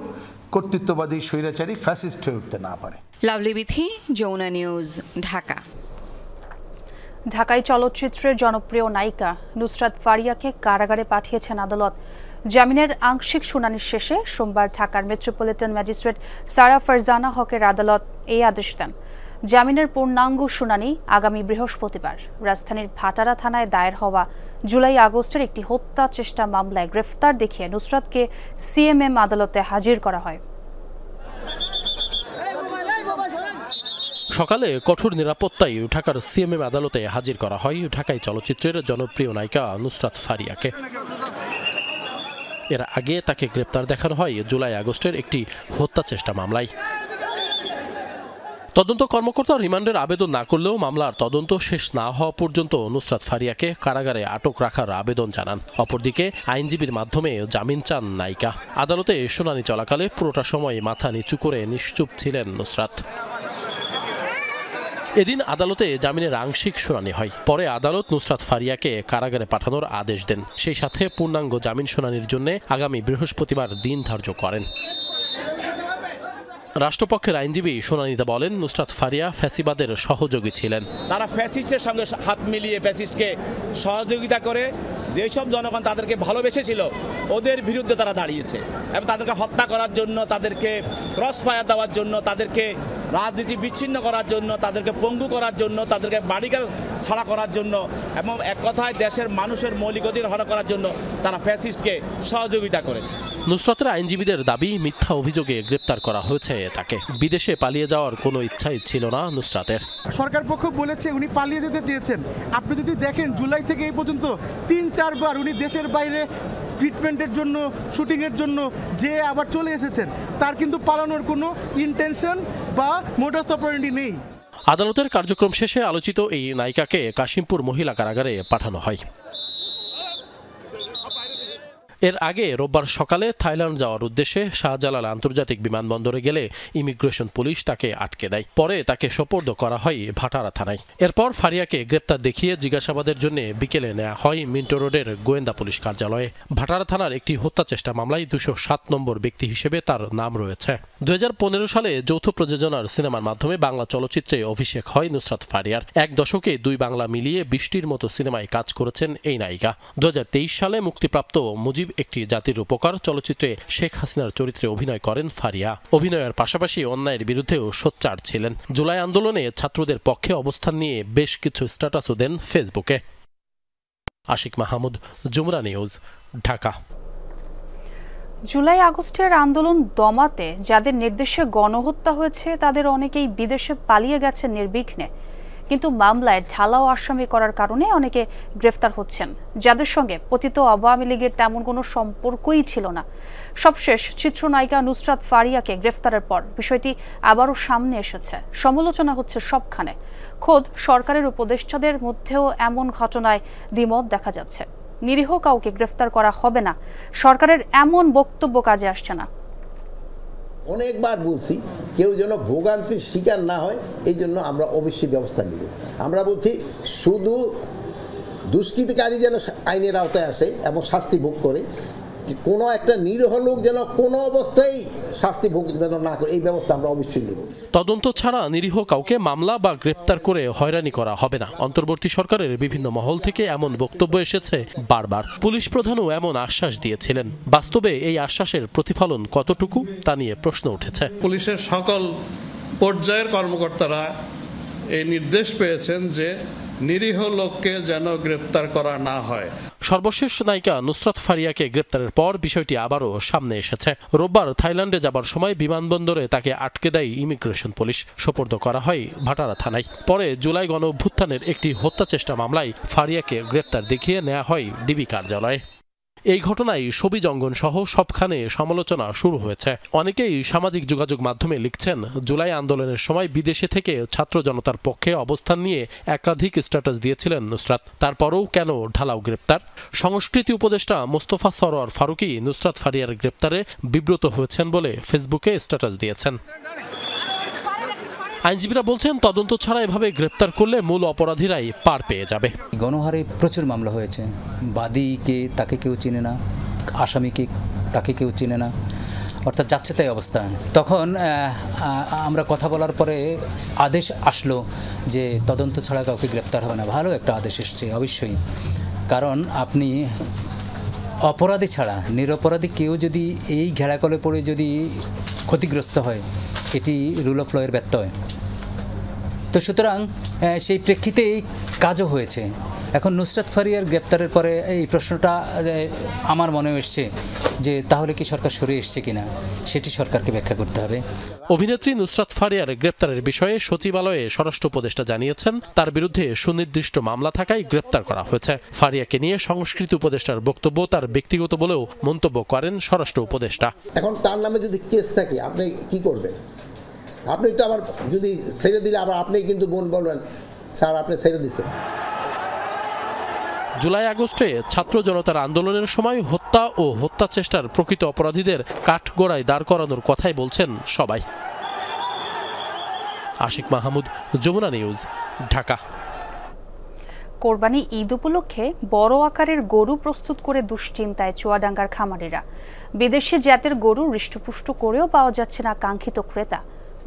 কর্তৃত্ববাদী স্বৈরাচারী ফ্যাসিস্ট হয়ে উঠতে না পারে। লাভলি বিথি, যমুনা নিউজ, ঢাকা। ঢাকায় চলচ্চিত্রের জনপ্রিয় নায়িকা নুসরাত ফারিয়াকে কারাগারে পাঠিয়েছেন আদালত। জামিনের আংশিক শুনানির শেষে সোমবার ঢাকার মেট্রোপলিটন ম্যাজিস্ট্রেট সারা ফারজানা হকের আদালত এই আদেশ দেন। জামিনের পূর্ণাঙ্গ শুনানি আগামী বৃহস্পতিবার। রাজধানীর ভাটারা থানায় দায়ের হওয়া জুলাই আগস্টের একটি হত্যা চেষ্টা মামলায় গ্রেফতার দেখিয়ে নুসরাতকে সিএমএম আদালতে হাজির করা হয়। সকালে কঠোর নিরাপত্তায় ঢাকার সিএমএম আদালতে হাজির করা হয় ঢাকায় চলচ্চিত্রের জনপ্রিয় নায়িকা নুসরাত ফারিয়াকে। এর আগে তাকে গ্রেপ্তার দেখানো হয় জুলাই আগস্টের একটি হত্যা চেষ্টা মামলায়। তদন্ত কর্মকর্তা রিমান্ডের আবেদন না করলেও মামলার তদন্ত শেষ না হওয়া পর্যন্ত নুসরাত ফারিয়াকে কারাগারে আটক রাখার আবেদন জানান। অপরদিকে আইনজীবীর মাধ্যমে জামিন চান নায়িকা। আদালতে শুনানি চলাকালে পুরোটা সময় মাথা নিচু করে নিশ্চুপ ছিলেন নুসরাত। এদিন আদালতে জামিনের আংশিক শুনানি হয়। পরে আদালত নুসরাত ফারিয়াকে কারাগারে পাঠানোর আদেশ দেন। সেই সাথে পূর্ণাঙ্গ জামিন শুনানির জন্য আগামী বৃহস্পতিবার দিন ধার্য করেন। রাষ্ট্রপক্ষের আইনজীবী শুনানিতে বলেন, নুসরাত ফারিয়া ফ্যাসিবাদের সহযোগী ছিলেন। তারা ফ্যাসিস্টের সঙ্গে হাত মিলিয়ে ফ্যাসিস্টকে সহযোগিতা করে যেসব জনগণ তাদেরকে ভালোবেসেছিল ওদের বিরুদ্ধে তারা দাঁড়িয়েছে এবং তাদেরকে হত্যা করার জন্য, তাদেরকে ক্রস ফায়ার দেওয়ার জন্য, তাদেরকে রাজনীতি বিচ্ছিন্ন করার জন্য, তাদেরকে পঙ্গু করার জন্য, তাদেরকে বাড়িঘর ছাড়া করার জন্য এবং এক কথায় দেশের মানুষের মৌলিক অধিকার হরণ করার জন্য তারা ফ্যাসিস্টকে সহযোগিতা করেছে। নুসরাতের আইনজীবীদের দাবি, মিথ্যা অভিযোগে গ্রেপ্তার করা হয়েছে তাকে। বিদেশে পালিয়ে যাওয়ার কোনো ইচ্ছাই ছিল না নুসরাতের। সরকার পক্ষ বলেছে উনি পালিয়ে যেতে চেয়েছেন। আপনি যদি দেখেন জুলাই থেকে এই পর্যন্ত ৩-৪ বার উনি দেশের বাইরে ট্রিটমেন্টের জন্য, শুটিংয়ের জন্য যে আবার চলে এসেছেন, তার কিন্তু পালানোর কোনো ইন্টেনশন বা মোডাস অপারেন্ডি নেই। আদালতের কার্যক্রম শেষে আলোচিত এই নায়িকাকে কাশিমপুর মহিলা কারাগারে পাঠানো হয়। এর আগে রোববার সকালে থাইল্যান্ড যাওয়ার উদ্দেশ্যে শাহজালাল আন্তর্জাতিক বিমানবন্দরে গেলে ইমিগ্রেশন পুলিশ তাকে আটকে দেয়। পরে তাকে সোপর্দ করা হয় ভাটারা থানায়। এরপর ফারিয়াকে গ্রেপ্তার দেখিয়ে জিজ্ঞাসাবাদের জন্য বিকেলে নেওয়া হয় মিন্টো রোডের গোয়েন্দা পুলিশ কার্যালয়ে। ভাটারা থানার একটি হত্যা চেষ্টা মামলায় 207 নম্বর ব্যক্তি হিসেবে তার নাম রয়েছে। 2015 সালে যৌথ প্রযোজনার সিনেমার মাধ্যমে বাংলা চলচ্চিত্রে অভিষেক হয় নুসরাত ফারিয়ার। এক দশকে 2 বাংলা মিলিয়ে 20টির মতো সিনেমায় কাজ করেছেন এই নায়িকা। 2023 সালে মুক্তিপ্রাপ্ত মুজিব একটি জাতির উপকার চলচ্চিত্রে শেখ হাসিনার চরিত্রে অভিনয় করেন ফারিয়া। অভিনয়ের পাশাপাশি অন্যায়ের বিরুদ্ধেও সোচ্চার ছিলেন। জুলাই আন্দোলনে ছাত্রদের পক্ষে অবস্থান নিয়ে বেশ কিছু স্ট্যাটাসও দেন ফেসবুকে। আশিক মাহমুদ, যমুনা নিউজ, ঢাকা। জুলাই আগস্টের আন্দোলন দমাতে যাদের নির্দেশে গণহত্যা হয়েছে তাদের অনেকেই বিদেশে পালিয়ে গেছেন নির্বিঘ্নে, কিন্তু মামলায় ঢালাও আসামি করার কারণে অনেকে গ্রেফতার হচ্ছেন যাদের সঙ্গে পতিত আওয়ামী লীগের তেমন কোনো সম্পর্কই ছিল না। সবশেষ চিত্রনায়িকা নুসরাত ফারিয়াকে গ্রেফতারের পর বিষয়টি আবারও সামনে এসেছে। সমালোচনা হচ্ছে সবখানে। খোদ সরকারের উপদেষ্টাদের মধ্যেও এমন ঘটনায় দ্বিমত দেখা যাচ্ছে। নিরীহ কাউকে গ্রেফতার করা হবে না, সরকারের এমন বক্তব্য কাজে আসছে না। অনেকবার বলছি কেউ যেন ভোগান্তির শিকার না হয়, এই জন্য আমরা অবশ্যই ব্যবস্থা নিব। আমরা বলছি শুধু দুষ্কৃতিকারী যেন আইনের আওতায় আসে এবং শাস্তি ভোগ করে, কোনো একটা নিরীহ লোক যেন কোনো অবস্থায় শাস্তি ভোগ যেন না করে, এই ব্যবস্থা আমরা অবশ্যই নেব। তদন্ত ছাড়া নিরীহ কাউকে মামলা বা গ্রেপ্তার করে হয়রানি করা হবে না। অন্তর্বর্তী সরকারের বিভিন্ন মহল থেকে এমন বক্তব্য এসেছে বারবার। পুলিশ প্রধানও এমন আশ্বাস দিয়েছিলেন। বাস্তবে এই আশ্বাসের প্রতিফলন কতটুকু তা নিয়ে প্রশ্ন উঠেছে। পুলিশের সকল পর্যায়ের কর্মকর্তারা এই নির্দেশ পেয়েছেন যে নিরীহ লোককে যেন গ্রেপ্তার করা না হয়। সর্বশেষ নায়িকা নুসরাত ফারিয়াকে গ্রেপ্তারের পর বিষয়টি আবারও সামনে এসেছে। রোববার থাইল্যান্ডে যাবার সময় বিমানবন্দরে তাকে আটকে দেয় ইমিগ্রেশন পুলিশ। সোপর্দ করা হয় ভাটারা থানায়। পরে জুলাই গণ অভ্যুত্থানের একটি হত্যা চেষ্টা মামলায় ফারিয়াকে গ্রেপ্তার দেখিয়ে নেওয়া হয় ডিবি কার্যালয়ে। এই ঘটনায় ছবি জঙ্গন সহ সবখানে সমালোচনা শুরু হয়েছে। অনেকেই সামাজিক যোগাযোগ মাধ্যমে লিখছেন, জুলাই আন্দোলনের সময় বিদেশে থেকে ছাত্র জনতার পক্ষে অবস্থান নিয়ে একাধিক স্ট্যাটাস দিয়েছিলেন নুসরাত, তারপরও কেন ঢালাও গ্রেপ্তার? সংস্কৃতি উপদেষ্টা মোস্তফা সরোয়ার ফারুকী নুসরাত ফারিয়ার গ্রেপ্তারে বিব্রত হয়েছেন বলে ফেসবুকে স্ট্যাটাস দিয়েছেন। আইনজীবীরা বলছেন, তদন্ত ছাড়া এভাবে গ্রেপ্তার করলে মূল অপরাধীরাই পার পেয়ে যাবে। গণহারে প্রচুর মামলা হয়েছে, বাদীকে তাকে কেউ চিনে না, আসামিকে তাকে কেউ চিনে না, অর্থাৎ যাচ্ছে তাই অবস্থা। তখন আমরা কথা বলার পরে আদেশ আসলো যে তদন্ত ছাড়া কাউকে গ্রেপ্তার হবে না। ভালো একটা আদেশ এসছে অবশ্যই, কারণ আপনি অপরাধী ছাড়া নিরপরাধী কেউ যদি এই ঘেরাকলে পড়ে যদি ক্ষতিগ্রস্ত হয়, এটি রুল অফ ল এর ব্যত্যয়। তো সুতরাং সেই প্রেক্ষিতে এই কাজও হয়েছে। এখন নুসরাত ফারিয়ার গ্রেপ্তারের পরে এই প্রশ্নটা আমার মনে এসছে যে তাহলে কি সরকার সরে এসছে কিনা, সেটি সরকারকে ব্যাখ্যা করতে হবে। অভিনেত্রী নুসরাত ফারিয়ার গ্রেপ্তারের বিষয়ে সচিবালয়ে স্বরাষ্ট্র উপদেষ্টা জানিয়েছেন, তার বিরুদ্ধে সুনির্দিষ্ট মামলা থাকায় গ্রেপ্তার করা হয়েছে। ফারিয়াকে নিয়ে সংস্কৃতি উপদেষ্টার বক্তব্য তার ব্যক্তিগত বলেও মন্তব্য করেন স্বরাষ্ট্র উপদেষ্টা। এখন তার নামে যদি কেস থাকে আপনি কি করবেন? আপনি তো আবার যদি ছেড়ে দিলে আবার আপনি কিন্তু বলবেন স্যার আপনি ছেড়ে দিচ্ছেন। জুলাই আগস্টে ছাত্র জনতার আন্দোলনের সময় হত্যা ও হত্যা চেষ্টার প্রকৃত অপরাধীদের কাঠগড়ায় দাঁড় করানোর কথাই বলছেন সবাই। আশিক মাহমুদ, যমুনা নিউজ, ঢাকা। কোরবানি ঈদ উপলক্ষে বড় আকারের গরু প্রস্তুত করে দুশ্চিন্তায় চুয়াডাঙ্গার খামারিরা। বিদেশি জাতের গরু হৃষ্টপুষ্ট করেও পাওয়া যাচ্ছে না কাঙ্ক্ষিত ক্রেতা।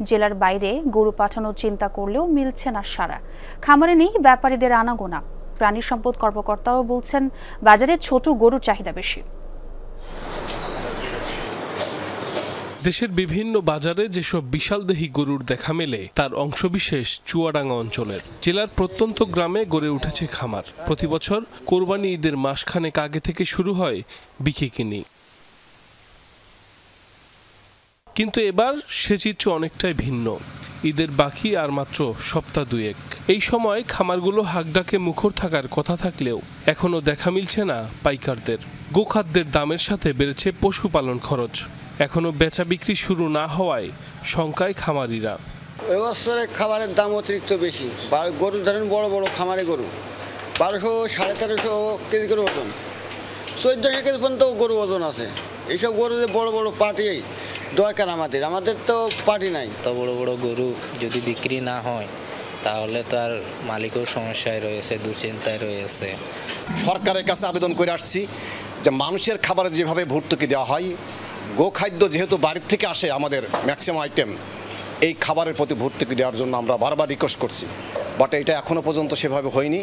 জেলার বাইরে গরু পাঠানোর চিন্তা করলেও মিলছে না সাড়া। খামারে নেই ব্যাপারীদের আনাগোনা। প্রাণী সম্পদ কর্মকর্তাও বলছেন, বাজারে ছোট গরুর চাহিদা বেশি। দেশের বিভিন্ন বাজারে যেসব বিশালদেহী গরুর দেখা মেলে তার অংশবিশেষ চুয়াডাঙ্গা অঞ্চলের। জেলার প্রত্যন্ত গ্রামে গড়ে উঠেছে খামার। প্রতি বছর কোরবানি ঈদের মাসখানেক আগে থেকে শুরু হয় বিকিকিনি, কিন্তু এবার সে চিত্র অনেকটাই ভিন্ন। ঈদের বাকি আর মাত্র সপ্তাহ দুয়েক। এই সময় খামারগুলো হাকডাকে মুখর থাকার কথা থাকলেও এখনো দেখা মিলছে না পাইকারদের। গোখাদ্যের দামের সাথে বেড়েছে পশুপালন খরচ। এখনো বেচা বিক্রি শুরু না হওয়ায় শঙ্কায় খামারিরা। এবছরে খাবারের দাম অতিরিক্ত বেশি। গরু ধরেন বড় বড় খামারে গরু 1200 1350 কেজি করে ওজন, 1400 কেজি পর্যন্ত গরু ওজন আছে। এইসব গরুদের বড় বড় পার্টি দরকার আমাদের তো পার্টি নাই। তো বড় বড় গরু যদি বিক্রি না হয় তাহলে তার মালিকও সমস্যায় রয়েছে, দুশ্চিন্তায় রয়েছে। সরকারের কাছে আবেদন করে আসছি যে মানুষের খাবারে যেভাবে ভর্তুকি দেওয়া হয়, গোখাদ্য যেহেতু বাড়ির থেকে আসে আমাদের ম্যাক্সিমাম আইটেম, এই খাবারের প্রতি ভর্তুকি দেওয়ার জন্য আমরা বারবার রিকোয়েস্ট করছি, বাট এটা এখনও পর্যন্ত সেভাবে হয়নি।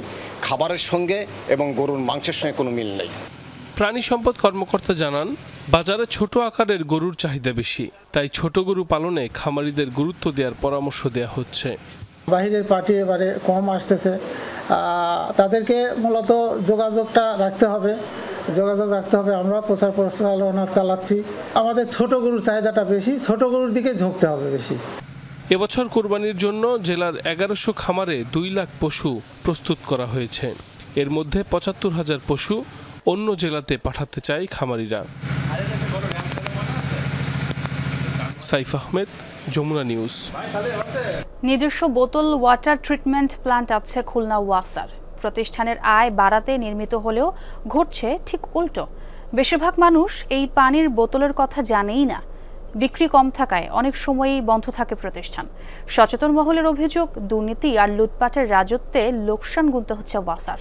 খাবারের সঙ্গে এবং গরুর মাংসের সঙ্গে কোনো মিল নেই। প্রাণী সম্পদ কর্মকর্তা জানান, বাজারে ছোট আকারের গরুর চাহিদা বেশি, তাই ছোট গরু পালনে খামারিদের গুরুত্ব দেওয়ার পরামর্শ দেওয়া হচ্ছে। বাহিরের পার্টি এবারে কম আসতেছে, তাদেরকে মূলত যোগাযোগটা রাখতে হবে। আমরা প্রচার প্রচারণা চালাচ্ছি। আমাদের ছোট গরুর চাহিদাটা বেশি, ছোট গরুর দিকে ঝুঁকতে হবে বেশি। এবছর কোরবানির জন্য জেলার 1100 খামারে 2 লাখ পশু প্রস্তুত করা হয়েছে। এর মধ্যে 75,000 পশু অন্য জেলাতে পাঠাতে চায় খামারিরা। সাইফ আহমেদ, যমুনা নিউজ। নিজস্ব বোতল ওয়াটার ট্রিটমেন্ট প্ল্যান্ট আছে খুলনা ওয়াসার। প্রতিষ্ঠানের আয় বাড়াতে নির্মিত হলেও ঘটছে ঠিক উল্টো। বেশিরভাগ মানুষ এই পানির বোতলের কথা জানেই না। বিক্রি কম থাকায় অনেক সময়ই বন্ধ থাকে প্রতিষ্ঠান। সচেতন মহলের অভিযোগ, দুর্নীতি আর লুটপাটের রাজত্বে লোকসান গুনতে হচ্ছে ওয়াসার।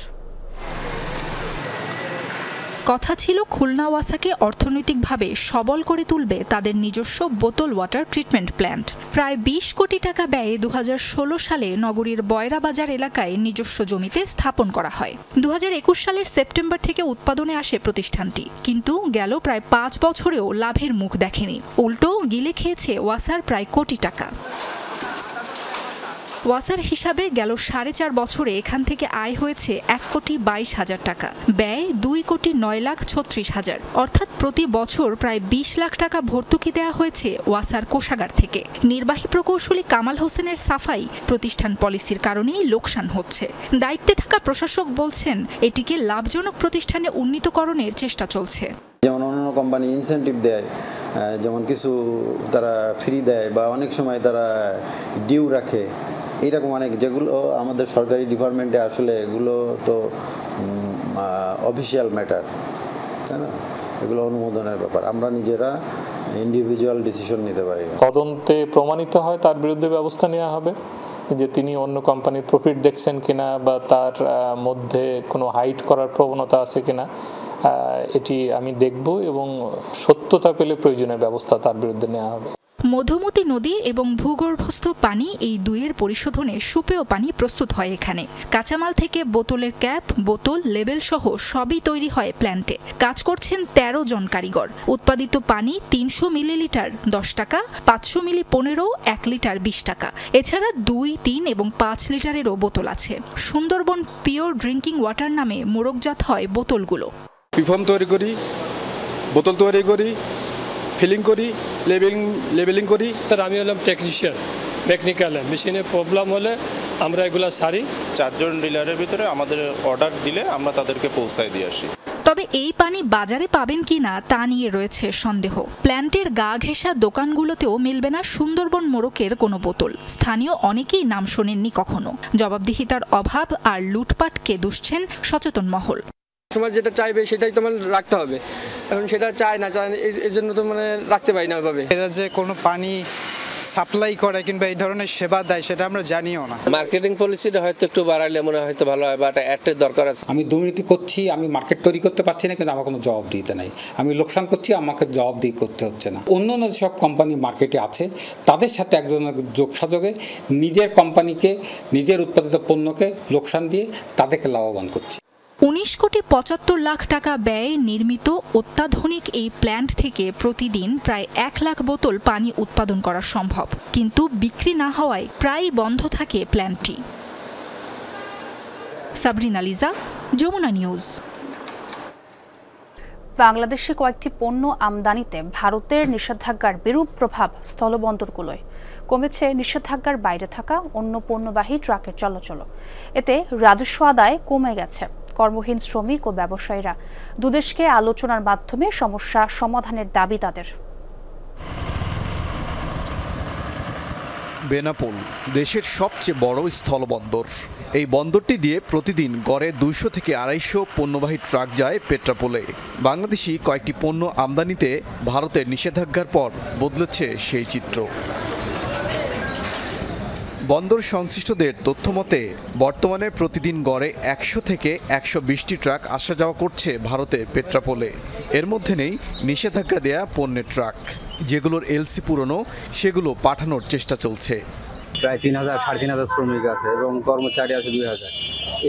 কথা ছিল খুলনা ওয়াসাকে অর্থনৈতিকভাবে সবল করে তুলবে তাদের নিজস্ব বোতল ওয়াটার ট্রিটমেন্ট প্ল্যান্ট। প্রায় 20 কোটি টাকা ব্যয়ে 2016 সালে নগরীর বয়রা বাজার এলাকায় নিজস্ব জমিতে স্থাপন করা হয়। 2021 সালের সেপ্টেম্বর থেকে উৎপাদনে আসে প্রতিষ্ঠানটি, কিন্তু গেল প্রায় 5 বছরেও লাভের মুখ দেখেনি। উল্টো গিলে খেয়েছে ওয়াসার প্রায় কোটি টাকা। ওয়াসার হিসাবে গেল 4.5 বছরে এখান থেকে আয় হয়েছে 1,22,000 টাকা, ব্যয় 2,09,36,000, অর্থাৎ প্রতি বছর প্রায় 20 লাখ টাকা ভর্তুকি দেওয়া হয়েছে ওয়াসার কোষাগার থেকে। নির্বাহী প্রকৌশলী কামাল হোসেনের সাফাই, প্রতিষ্ঠান পলিসির কারণেই লোকসান হচ্ছে। দায়িত্বে থাকা প্রশাসক বলছেন এটিকে লাভজনক প্রতিষ্ঠানে উন্নীতকরণের চেষ্টা চলছে। যেমন অন্যান্য কোম্পানি ইনসেন্টিভ দেয়, যেমন কিছু তারা ফ্রি দেয় বা অনেক সময় তারা ডিউ রাখে, এইরকম অনেক, যেগুলো আমাদের সরকারি ডিপার্টমেন্টে আসলে এগুলো তো অফিসিয়াল ম্যাটার, তাই না? এগুলো অনুমোদনের ব্যাপার, আমরা নিজেরা ইন্ডিভিজুয়াল ডিসিশন নিতে পারি। তদন্তে প্রমাণিত হয় তার বিরুদ্ধে ব্যবস্থা নেওয়া হবে, যে তিনি অন্য কোম্পানির প্রফিট দেখছেন কিনা বা তার মধ্যে কোনো হাইড করার প্রবণতা আছে কিনা, এটি আমি দেখব এবং সত্যতা পেলে প্রয়োজনীয় ব্যবস্থা তার বিরুদ্ধে নেওয়া হবে। মধুমতি নদী এবং ভূগর্ভস্থ পানি এই দুইয়ের পরিশোধনে সুপেয় পানি প্রস্তুত হয় এখানে। কাঁচামাল থেকে বোতলের ক্যাপ, বোতল, লেবেল সহ সবই তৈরি হয় প্ল্যান্টে। কাজ করছেন 13 জন কারিগর। উৎপাদিত পানি 300 মিলিলিটার 10 টাকা, 500 মিলি 15, 1 লিটার 20 টাকা। এছাড়া 2, 3 এবং 5 লিটারেরও বোতল আছে। সুন্দরবন পিওর ড্রিঙ্কিং ওয়াটার নামে মোড়কজাত হয় বোতলগুলো। পিফর্ম তৈরি করি, বোতল তৈরি করি, ফিলিং করি, লেবেলিং করি। আমি হলাম টেকনিশিয়ান, টেকনিক্যাল মেশিনে প্রবলেম হলে আমরা এগুলো সারি। 4 জন ডিলারের ভিতরে আমাদের অর্ডার দিলে আমরা তাদেরকে পৌঁছায় দিয়ে আসি। তবে এই পানি বাজারে পাবেন কিনা তা নিয়ে রয়েছে সন্দেহ। প্ল্যান্টের গা ঘেঁষা দোকানগুলোতেও মিলবে না সুন্দরবন মোড়কের কোনো বোতল। স্থানীয় অনেকেই নাম শোনেননি কখনো। জবাবদিহিতার অভাব আর লুটপাটকে দুষছেন সচেতন মহল। তোমার যেটা চাইবে সেটাই তোমার রাখতে হবে, এখন সেটা চায় না, এই জন্য তো রাখতে পারি না ওইভাবে। এরা যে কোনো পানি সাপ্লাই করে কিংবা এই ধরনের সেবা দেয় সেটা আমরা জানিও না। মার্কেটিং পলিসিটা হয়তো একটু বাড়াইলে মনে হয়তো ভালো হয়, বা অ্যাডের দরকার আছে। আমি দুর্নীতি করছি, আমি মার্কেট তৈরি করতে পারছি না, কিন্তু আমার কোনো জবাব দিতে নাই। আমি লোকসান করছি, আমাকে জবাবদিহি করতে হচ্ছে না। অন্য সব কোম্পানি মার্কেটে আছে, তাদের সাথে একজনের যোগসাযোগে নিজের কোম্পানিকে, নিজের উৎপাদিত পণ্যকে লোকসান দিয়ে তাদেরকে লাভবান করছি। 19,75,00,000 টাকা ব্যয়ে নির্মিত অত্যাধুনিক এই প্ল্যান্ট থেকে প্রতিদিন প্রায় 1 লাখ বোতল পানি উৎপাদন করা সম্ভব, কিন্তু বিক্রি না হওয়ায় প্রায় বন্ধ থাকে প্ল্যান্টটি। সাবরিনা লিজা, যমুনা নিউজ। বাংলাদেশে কয়েকটি পণ্য আমদানিতে ভারতের নিষেধাজ্ঞার বিরূপ প্রভাব স্থলবন্দরগুলোয়। কমেছে নিষেধাজ্ঞার বাইরে থাকা অন্য পণ্যবাহী ট্রাকের চলাচল। এতে রাজস্ব আদায় কমে গেছে। কর্মহীন শ্রমিক ও ব্যবসায়ীরা দুদেশকে আলোচনার মাধ্যমে সমস্যা সমাধানের দাবি তাদের। বেনাপোল দেশের সবচেয়ে বড় স্থলবন্দর। এই বন্দরটি দিয়ে প্রতিদিন গড়ে 200 থেকে 250 পণ্যবাহী ট্রাক যায় পেট্রাপোলে। বাংলাদেশি কয়েকটি পণ্য আমদানিতে ভারতের নিষেধাজ্ঞার পর বদলেছে সেই চিত্র। বন্দর সংশ্লিষ্টদের তথ্যমতে বর্তমানে প্রতিদিন গড়ে 100 থেকে 120টি ট্রাক আসা যাওয়া করছে ভারতের পেট্রাপোলে। এর মধ্যে নেই নিষেধাজ্ঞা দেয়া পণ্যের ট্রাক। যেগুলোর এলসি পুরনো সেগুলো পাঠানোর চেষ্টা চলছে। প্রায় 3,000 3,500 শ্রমিক আছে এবং কর্মচারী আছে 2,000।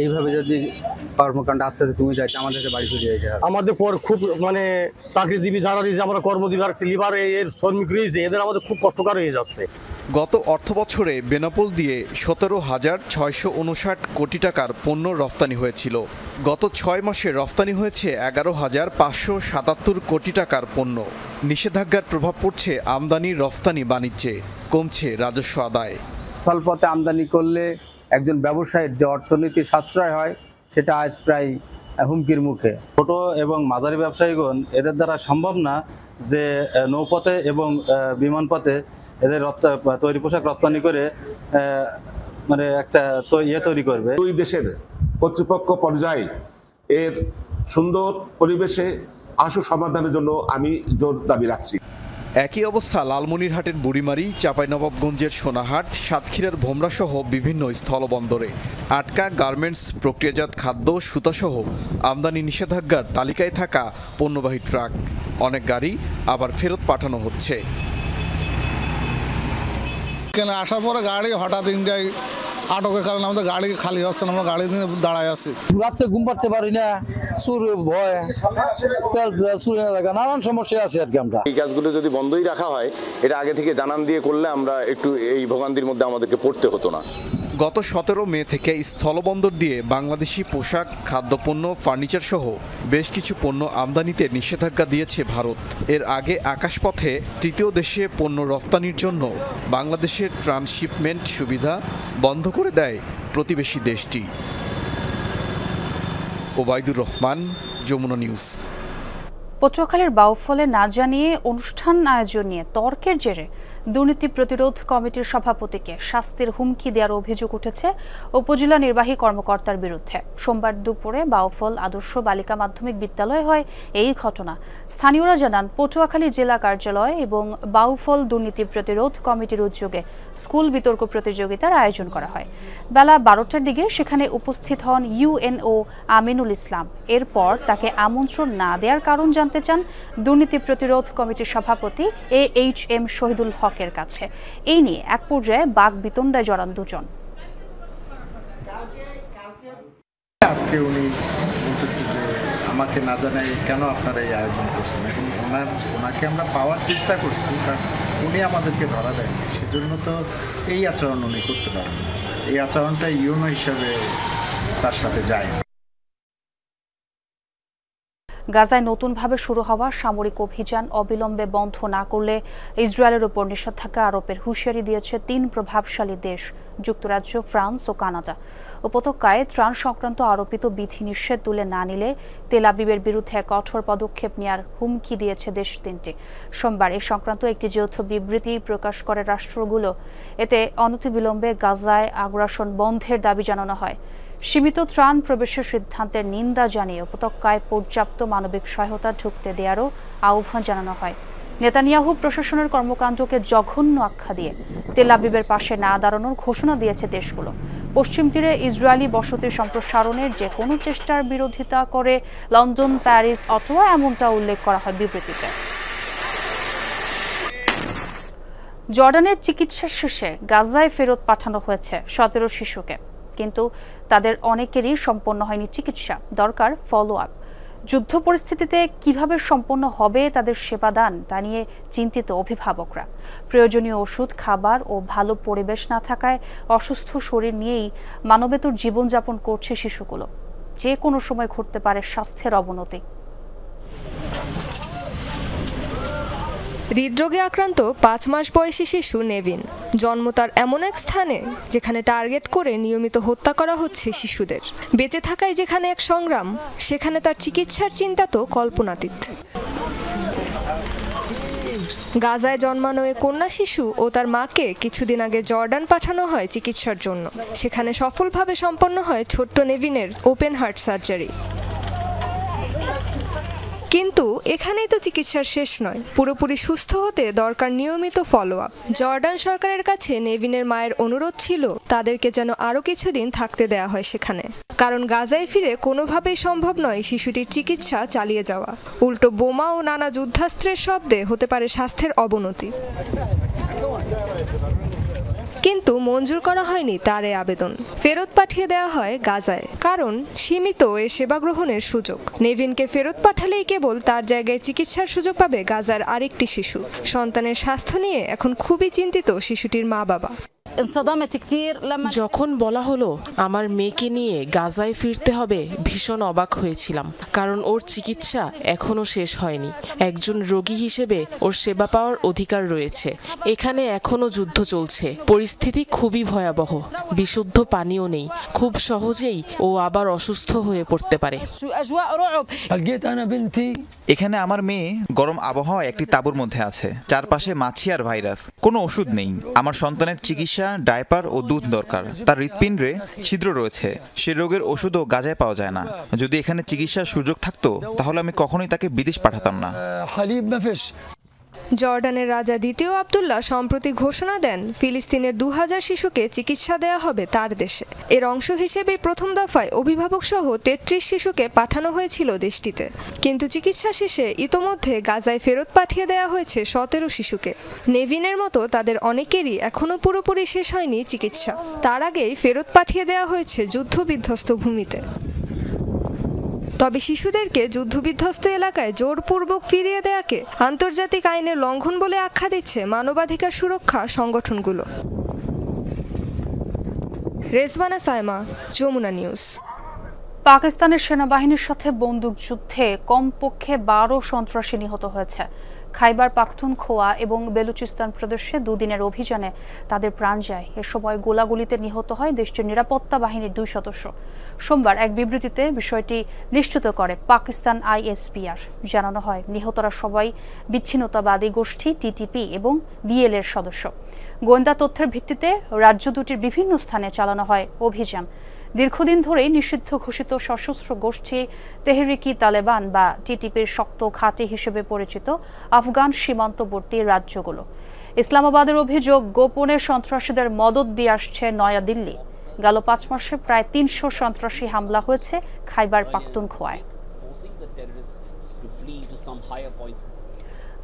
এইভাবে যদি কর্মকাণ্ড আস্তে আস্তে কমে যায় আমাদেরকে বাড়ি ফিরে যেতে হবে। আমাদের পর খুব চাকরিজীবী যারা রয়েছে, আমরা কর্মজীবী রাখছি, লিভার এর শ্রমিক রয়েছে, এদের আমাদের খুব কষ্টকর হয়ে যাচ্ছে। গত অর্থবছরে বেনাপোল দিয়ে 17,659 কোটি টাকার পণ্য রফতানি হয়েছিল। গত 6 মাসে রফতানি হয়েছে 11,577 কোটি টাকার পণ্য। নিষেধাজ্ঞার প্রভাব পড়ছে আমদানি রফতানি বাণিজ্যে, কমছে রাজস্ব আদায়। স্থলপথে আমদানি করলে একজন ব্যবসায়ীর যে অর্থনীতির সাশ্রয় হয় সেটা আজ প্রায় হুমকির মুখে। ছোট এবং মাঝারি ব্যবসায়ীগণ এদের দ্বারা সম্ভব না যে নৌপথে এবং বিমানপথে এদের তৈরি পোশাক রপ্তানি করে একটা তৈরি করবে। দুই দেশের কর্তৃপক্ষ পর্যায়ে এর সুন্দর পরিবেশে আশু সমাধানের জন্য আমি জোর দাবি রাখছি। একই অবস্থা লালমনিরহাটের বুড়িমারি, চাঁপাইনবাবগঞ্জের সোনাহাট, সাতক্ষীরার ভোমরা সহ বিভিন্ন স্থলবন্দরে। আটকা গার্মেন্টস, প্রক্রিয়াজাত খাদ্য, সুতাসহ আমদানি নিষেধাজ্ঞার তালিকায় থাকা পণ্যবাহী ট্রাক। অনেক গাড়ি আবার ফেরত পাঠানো হচ্ছে। এখানে আসার পরে গাড়ি হঠাৎ ইন্ডিয়ায় আটকের কারণে আমাদের গাড়ি খালি হচ্ছে না, আমরা গাড়ি নিয়ে দাঁড়ায় আছি। রাত্রে ঘুম পাড়তে পারি না, চুর ভয়, তেল চুরি না লাগা, নানান সমস্যা আছে আর কি। আমরা এই কাজগুলো যদি বন্ধই রাখা হয়, এটা আগে থেকে জানান দিয়ে করলে আমরা একটু এই ভোগান্তির মধ্যে আমাদেরকে পড়তে হতো না। গত 17 মে থেকে স্থলবন্দর দিয়ে বাংলাদেশি পোশাক, খাদ্যপণ্য, ফার্নিচার সহ বেশ কিছু পণ্য আমদানিতে নিষেধাজ্ঞা দিয়েছে ভারত। এর আগে আকাশপথে তৃতীয় দেশে পণ্য রফতানির জন্য বাংলাদেশের ট্রান্সশিপমেন্ট সুবিধা বন্ধ করে দেয় প্রতিবেশী দেশটি। ওবায়দুর রহমান, যমুনা নিউজ। পটুয়াখালীর বাউফলে না জানিয়ে অনুষ্ঠান আয়োজন নিয়ে তর্কের জেরে দুর্নীতি প্রতিরোধ কমিটির সভাপতিকে শাস্তির হুমকি দেওয়ার অভিযোগ উঠেছে উপজেলা নির্বাহী কর্মকর্তার বিরুদ্ধে। সোমবার দুপুরে বাউফল আদর্শ বালিকা মাধ্যমিক বিদ্যালয়ে হয় এই ঘটনা। স্থানীয়রা জানান, পটুয়াখালী জেলা কার্যালয় এবং বাউফল দুর্নীতি প্রতিরোধ কমিটির উদ্যোগে স্কুল বিতর্ক প্রতিযোগিতার আয়োজন করা হয়। বেলা 12টার দিকে সেখানে উপস্থিত হন ইউএনও আমিনুল ইসলাম। এরপর তাকে আমন্ত্রণ না দেওয়ার কারণ জানতে চান দুর্নীতি প্রতিরোধ কমিটির সভাপতি AHM শহীদুল হকের কাছে। এই নিয়ে এক পর্যায়ে বাক বিতণ্ডায় জড়ান দুজন। আজকে উনি বলতেছে যে আমাকে না জানাই কেন আপনারা এই আয়োজন করছেন। এখন ওনাকে আমরা পাওয়ার চেষ্টা করছি, কারণ উনি আমাদেরকে ধরা দেয়নি, সেজন্য তো এই আচরণ উনি করতে পারেন। এই আচরণটা ইউনো হিসাবে তার সাথে যায় না। গাজায় নতুনভাবে শুরু হওয়া সামরিক অভিযান অবিলম্বে বন্ধ না করলে ইসরায়েলের উপর নিষেধাজ্ঞা আরোপের হুঁশিয়ারি দিয়েছে 3 প্রভাবশালী দেশ, যুক্তরাজ্য, ফ্রান্স ও কানাডা। উপত্যকায় ত্রাণ সংক্রান্ত আরোপিত বিধিনিষেধ তুলে না নিলে তেল আবিবের বিরুদ্ধে কঠোর পদক্ষেপ নেওয়ার হুমকি দিয়েছে দেশ তিনটি। সোমবার এ সংক্রান্ত একটি যৌথ বিবৃতি প্রকাশ করে রাষ্ট্রগুলো। এতে অনতিবিলম্বে গাজায় আগ্রাসন বন্ধের দাবি জানানো হয়। সীমিত ত্রাণ প্রবেশের সিদ্ধান্তের নিন্দা জানিয়ে উপত্যকায় পর্যাপ্ত মানবিক সহায়তা ঢুকতে দেওয়ারও আহ্বান জানানো হয়। নেতানিয়াহু প্রশাসনের কর্মকাণ্ডকে জঘন্য আখ্যা দিয়ে তেল আবিবের পাশে না দাঁড়ানোর ঘোষণা দিয়েছে দেশগুলো। পশ্চিম তীরে ইসরায়েলি বসতি সম্প্রসারণের যে কোনো চেষ্টার বিরোধিতা করে লন্ডন, প্যারিস, অটোয়া এমনটা উল্লেখ করা হয় বিবৃতিতে। জর্ডানের চিকিৎসা শেষে গাজায় ফেরত পাঠানো হয়েছে 17 শিশুকে, কিন্তু তাদের অনেকেরই সম্পন্ন হয়নি চিকিৎসা, দরকার ফলো আপ। যুদ্ধ পরিস্থিতিতে কিভাবে সম্পন্ন হবে তাদের সেবাদান তা নিয়ে চিন্তিত অভিভাবকরা। প্রয়োজনীয় ওষুধ, খাবার ও ভালো পরিবেশ না থাকায় অসুস্থ শরীর নিয়েই মানবেতর জীবনযাপন করছে শিশুগুলো। যে কোনো সময় ঘটতে পারে স্বাস্থ্যের অবনতি। হৃদরোগে আক্রান্ত 5 মাস বয়সী শিশু নেভিন জন্ম তার এমন এক স্থানে যেখানে টার্গেট করে নিয়মিত হত্যা করা হচ্ছে শিশুদের। বেঁচে থাকায় যেখানে এক সংগ্রাম, সেখানে তার চিকিৎসার চিন্তা তো কল্পনাতীত। গাজায় জন্মানো এ কন্যা শিশু ও তার মাকে কিছুদিন আগে জর্ডান পাঠানো হয় চিকিৎসার জন্য। সেখানে সফলভাবে সম্পন্ন হয় ছোট্ট নেভিনের ওপেন হার্ট সার্জারি। কিন্তু এখানেই তো চিকিৎসার শেষ নয়, পুরোপুরি সুস্থ হতে দরকার নিয়মিত ফলো আপ। জর্ডান সরকারের কাছে নেভিনের মায়ের অনুরোধ ছিল তাদেরকে যেন আরও কিছুদিন থাকতে দেয়া হয় সেখানে, কারণ গাজায় ফিরে কোনোভাবেই সম্ভব নয় শিশুটির চিকিৎসা চালিয়ে যাওয়া। উল্টো বোমা ও নানা যুদ্ধাস্ত্রের শব্দে হতে পারে স্বাস্থ্যের অবনতি। কিন্তু মঞ্জুর করা হয়নি তার এই আবেদন। ফেরত পাঠিয়ে দেওয়া হয় গাজায়, কারণ সীমিত এ সেবা গ্রহণের সুযোগ। নেভিনকে ফেরত পাঠালেই কেবল তার জায়গায় চিকিৎসার সুযোগ পাবে গাজার আরেকটি শিশু। সন্তানের স্বাস্থ্য নিয়ে এখন খুবই চিন্তিত শিশুটির মা বাবা। যখন বলা হলো আমার মেয়েকে নিয়ে গাজায় ফিরতে হবে, ভীষণ অবাক হয়েছিলাম, কারণ ওর চিকিৎসা এখনো শেষ হয়নি। একজন রোগী হিসেবে ওর সেবা পাওয়ার অধিকার রয়েছে। এখানে এখনো যুদ্ধ চলছে, পরিস্থিতি খুবই ভয়াবহ, বিশুদ্ধ পানিও নেই। খুব সহজেই ও আবার অসুস্থ হয়ে পড়তে পারে। এখানে আমার মেয়ে গরম আবহাওয়া একটি তাঁবুর মধ্যে আছে, চারপাশে মাছি আর ভাইরাস, কোনো ওষুধ নেই। আমার সন্তানের চিকিৎসা, ডায়পার ও দুধ দরকার। তার হৃৎপিণ্ডে ছিদ্র রয়েছে, সে রোগের ওষুধও গাজায় পাওয়া যায় না। যদি এখানে চিকিৎসার সুযোগ থাকতো তাহলে আমি কখনোই তাকে বিদেশ পাঠাতাম না। জর্ডানের রাজা দ্বিতীয় আবদুল্লাহ সম্প্রতি ঘোষণা দেন ফিলিস্তিনের 2000 শিশুকে চিকিৎসা দেওয়া হবে তার দেশে। এর অংশ হিসেবে প্রথম দফায় অভিভাবক সহ 33 শিশুকে পাঠানো হয়েছিল দেশটিতে, কিন্তু চিকিৎসা শেষে ইতোমধ্যে গাজায় ফেরত পাঠিয়ে দেওয়া হয়েছে 17 শিশুকে। নেভিনের মতো তাদের অনেকেরই এখনো পুরোপুরি শেষ হয়নি চিকিৎসা, তার আগেই ফেরত পাঠিয়ে দেওয়া হয়েছে যুদ্ধবিধ্বস্ত ভূমিতে। তবে শিশুদেরকে যুদ্ধবিধ্বস্ত এলাকায় জোরপূর্বক ফিরিয়ে দেয়াকে আন্তর্জাতিক আইনের লঙ্ঘন বলে আখ্যা দিচ্ছে মানবাধিকার সুরক্ষা সংগঠনগুলো। রেজবানা সাইমা, যমুনা নিউজ। পাকিস্তানের সেনাবাহিনীর সাথে বন্দুকযুদ্ধে কমপক্ষে 12 সন্ত্রাসী নিহত হয়েছে। খাইবার পাখতুনখোয়া এবং বেলুচিস্তান প্রদেশে দুদিনের অভিযানে তাদের প্রাণ যায়। এ সময় গোলাগুলিতে নিহত হয় দেশটির নিরাপত্তা বাহিনীর 2 সদস্য। সোমবার এক বিবৃতিতে বিষয়টি নিশ্চিত করে পাকিস্তান ISPR। জানানো হয় নিহতরা সবাই বিচ্ছিন্নতাবাদী গোষ্ঠী টিটিপি এবং BL এর সদস্য। গোয়েন্দা তথ্যের ভিত্তিতে রাজ্য দুটির বিভিন্ন স্থানে চালানো হয় অভিযান। দীর্ঘদিন ধরেই নিষিদ্ধ ঘোষিত সশস্ত্র গোষ্ঠী তেহরিকি তালেবান বা টিটিপির শক্ত ঘাঁটি হিসেবে পরিচিত আফগান সীমান্তবর্তী রাজ্যগুলো। ইসলামাবাদের অভিযোগ গোপনে সন্ত্রাসীদের মদত দিয়ে আসছে নয়াদিল্লি। গেল 5 মাসে প্রায় 300 সন্ত্রাসী হামলা হয়েছে খাইবার পাখতুনখোয়ায়।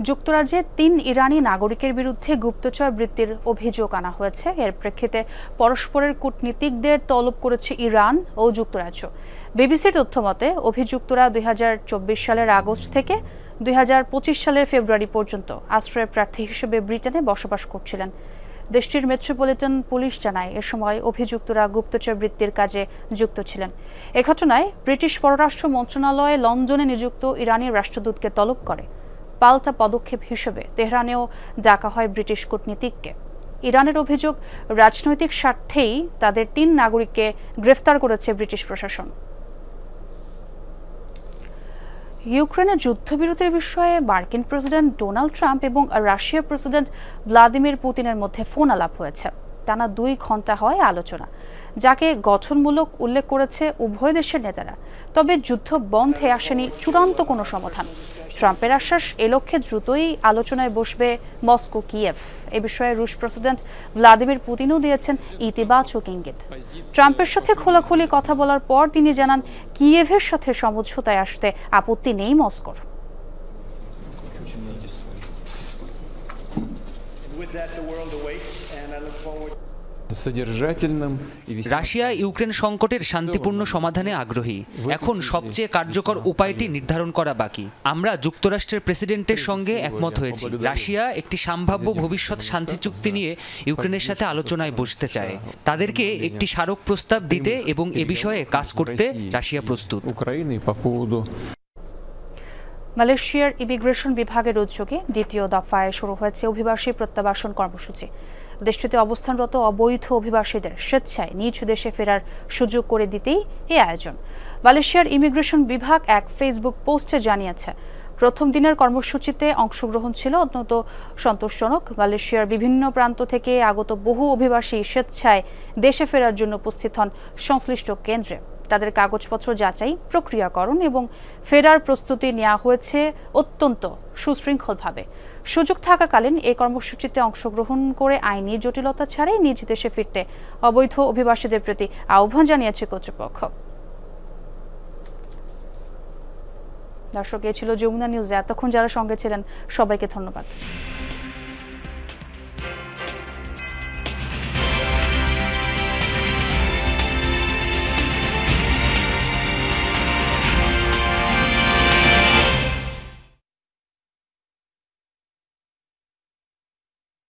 যুক্তরাজ্যে 3 ইরানি নাগরিকের বিরুদ্ধে গুপ্তচর বৃত্তির অভিযোগ আনা হয়েছে। এর প্রেক্ষিতে পরস্পরের কূটনীতিকদের তলব করেছে ইরান ও যুক্তরাজ্য। বিবিসির তথ্যমতে অভিযুক্তরা 2024 সালের আগস্ট থেকে 2025 সালের ফেব্রুয়ারি পর্যন্ত আশ্রয় প্রার্থী হিসেবে ব্রিটেনে বসবাস করছিলেন। দেশটির মেট্রোপলিটন পুলিশ জানায় এ সময় অভিযুক্তরা গুপ্তচর বৃত্তির কাজে যুক্ত ছিলেন। এ ঘটনায় ব্রিটিশ পররাষ্ট্র মন্ত্রণালয় লন্ডনে নিযুক্ত ইরানি রাষ্ট্রদূতকে তলব করে। পাল্টা পদক্ষেপ হিসেবে তেহরানেও ডাকা হয় ব্রিটিশ কূটনীতিককে। ইরানের অভিযোগ রাজনৈতিক স্বার্থেই তাদের 3 নাগরিককে গ্রেফতার করেছে ব্রিটিশ প্রশাসন। ইউক্রেনের যুদ্ধবিরতির বিষয়ে মার্কিন প্রেসিডেন্ট ডোনাল্ড ট্রাম্প এবং রাশিয়ার প্রেসিডেন্ট ভ্লাদিমির পুতিনের মধ্যে ফোন আলাপ হয়েছে। টানা 2 ঘণ্টা হয় আলোচনা, যাকে গঠনমূলক উল্লেখ করেছে উভয় দেশের নেতারা। তবে যুদ্ধ বন্ধে আসেনি চূড়ান্ত কোনো সমাধান। ট্রাম্পের আশ্বাস এ লক্ষ্যে দ্রুতই আলোচনায় বসবে মস্কো কিয়েভ। এ বিষয়ে রুশ প্রেসিডেন্ট ভ্লাদিমির পুতিনও দিয়েছেন ইতিবাচক ইঙ্গিত। ট্রাম্পের সাথে খোলাখুলি কথা বলার পর তিনি জানান কিয়েভের সাথে সমঝোতায় আসতে আপত্তি নেই মস্কোর। রাশিয়া ইউক্রেন সংকটের শান্তিপূর্ণ সমাধানে আগ্রহী। এখন সবচেয়ে কার্যকর উপায়টি নির্ধারণ করা বাকি। আমরা যুক্তরাষ্ট্রের প্রেসিডেন্টের সঙ্গে একমত হয়েছি। রাশিয়া একটি সম্ভাব্য ভবিষ্যৎ শান্তি চুক্তি নিয়ে ইউক্রেনের সাথে আলোচনায় বসতে চায়। তাদেরকে একটি স্মারক প্রস্তাব দিতে এবং এ বিষয়ে কাজ করতে রাশিয়া প্রস্তুত। মালয়েশিয়ার ইমিগ্রেশন বিভাগের উদ্যোগে 2য় দফায় শুরু হয়েছে অভিবাসী প্রত্যাবাসন কর্মসূচি। দেশটিতে অবস্থানরত অবৈধ অভিবাসীদের স্বেচ্ছায় নিজ দেশে ফেরার সুযোগ করে দিতেই এই আয়োজন। মালয়েশিয়ার ইমিগ্রেশন বিভাগ এক ফেসবুক পোস্টে জানিয়েছে, প্রথম দিনের কর্মসূচিতে অংশগ্রহণ ছিল অত্যন্ত সন্তোষজনক। মালয়েশিয়ার বিভিন্ন প্রান্ত থেকে আগত বহু অভিবাসী স্বেচ্ছায় দেশে ফেরার জন্য উপস্থিত হন সংশ্লিষ্ট কেন্দ্রে। তাদের কাগজপত্র যাচাই, প্রক্রিয়াকরণ এবং ফেরার প্রস্তুতি নেওয়া হয়েছে অত্যন্ত সুশৃঙ্খলভাবে। সুযোগ থাকাকালীন এই কর্মসূচিতে অংশগ্রহণ করে আইনি জটিলতা ছাড়াই নিজ দেশে ফিরতে অবৈধ অভিবাসীদের প্রতি আহ্বান জানিয়েছে কর্তৃপক্ষ। দর্শক, এ ছিল যমুনা নিউজ। এতক্ষণ যারা সঙ্গে ছিলেন সবাইকে ধন্যবাদ।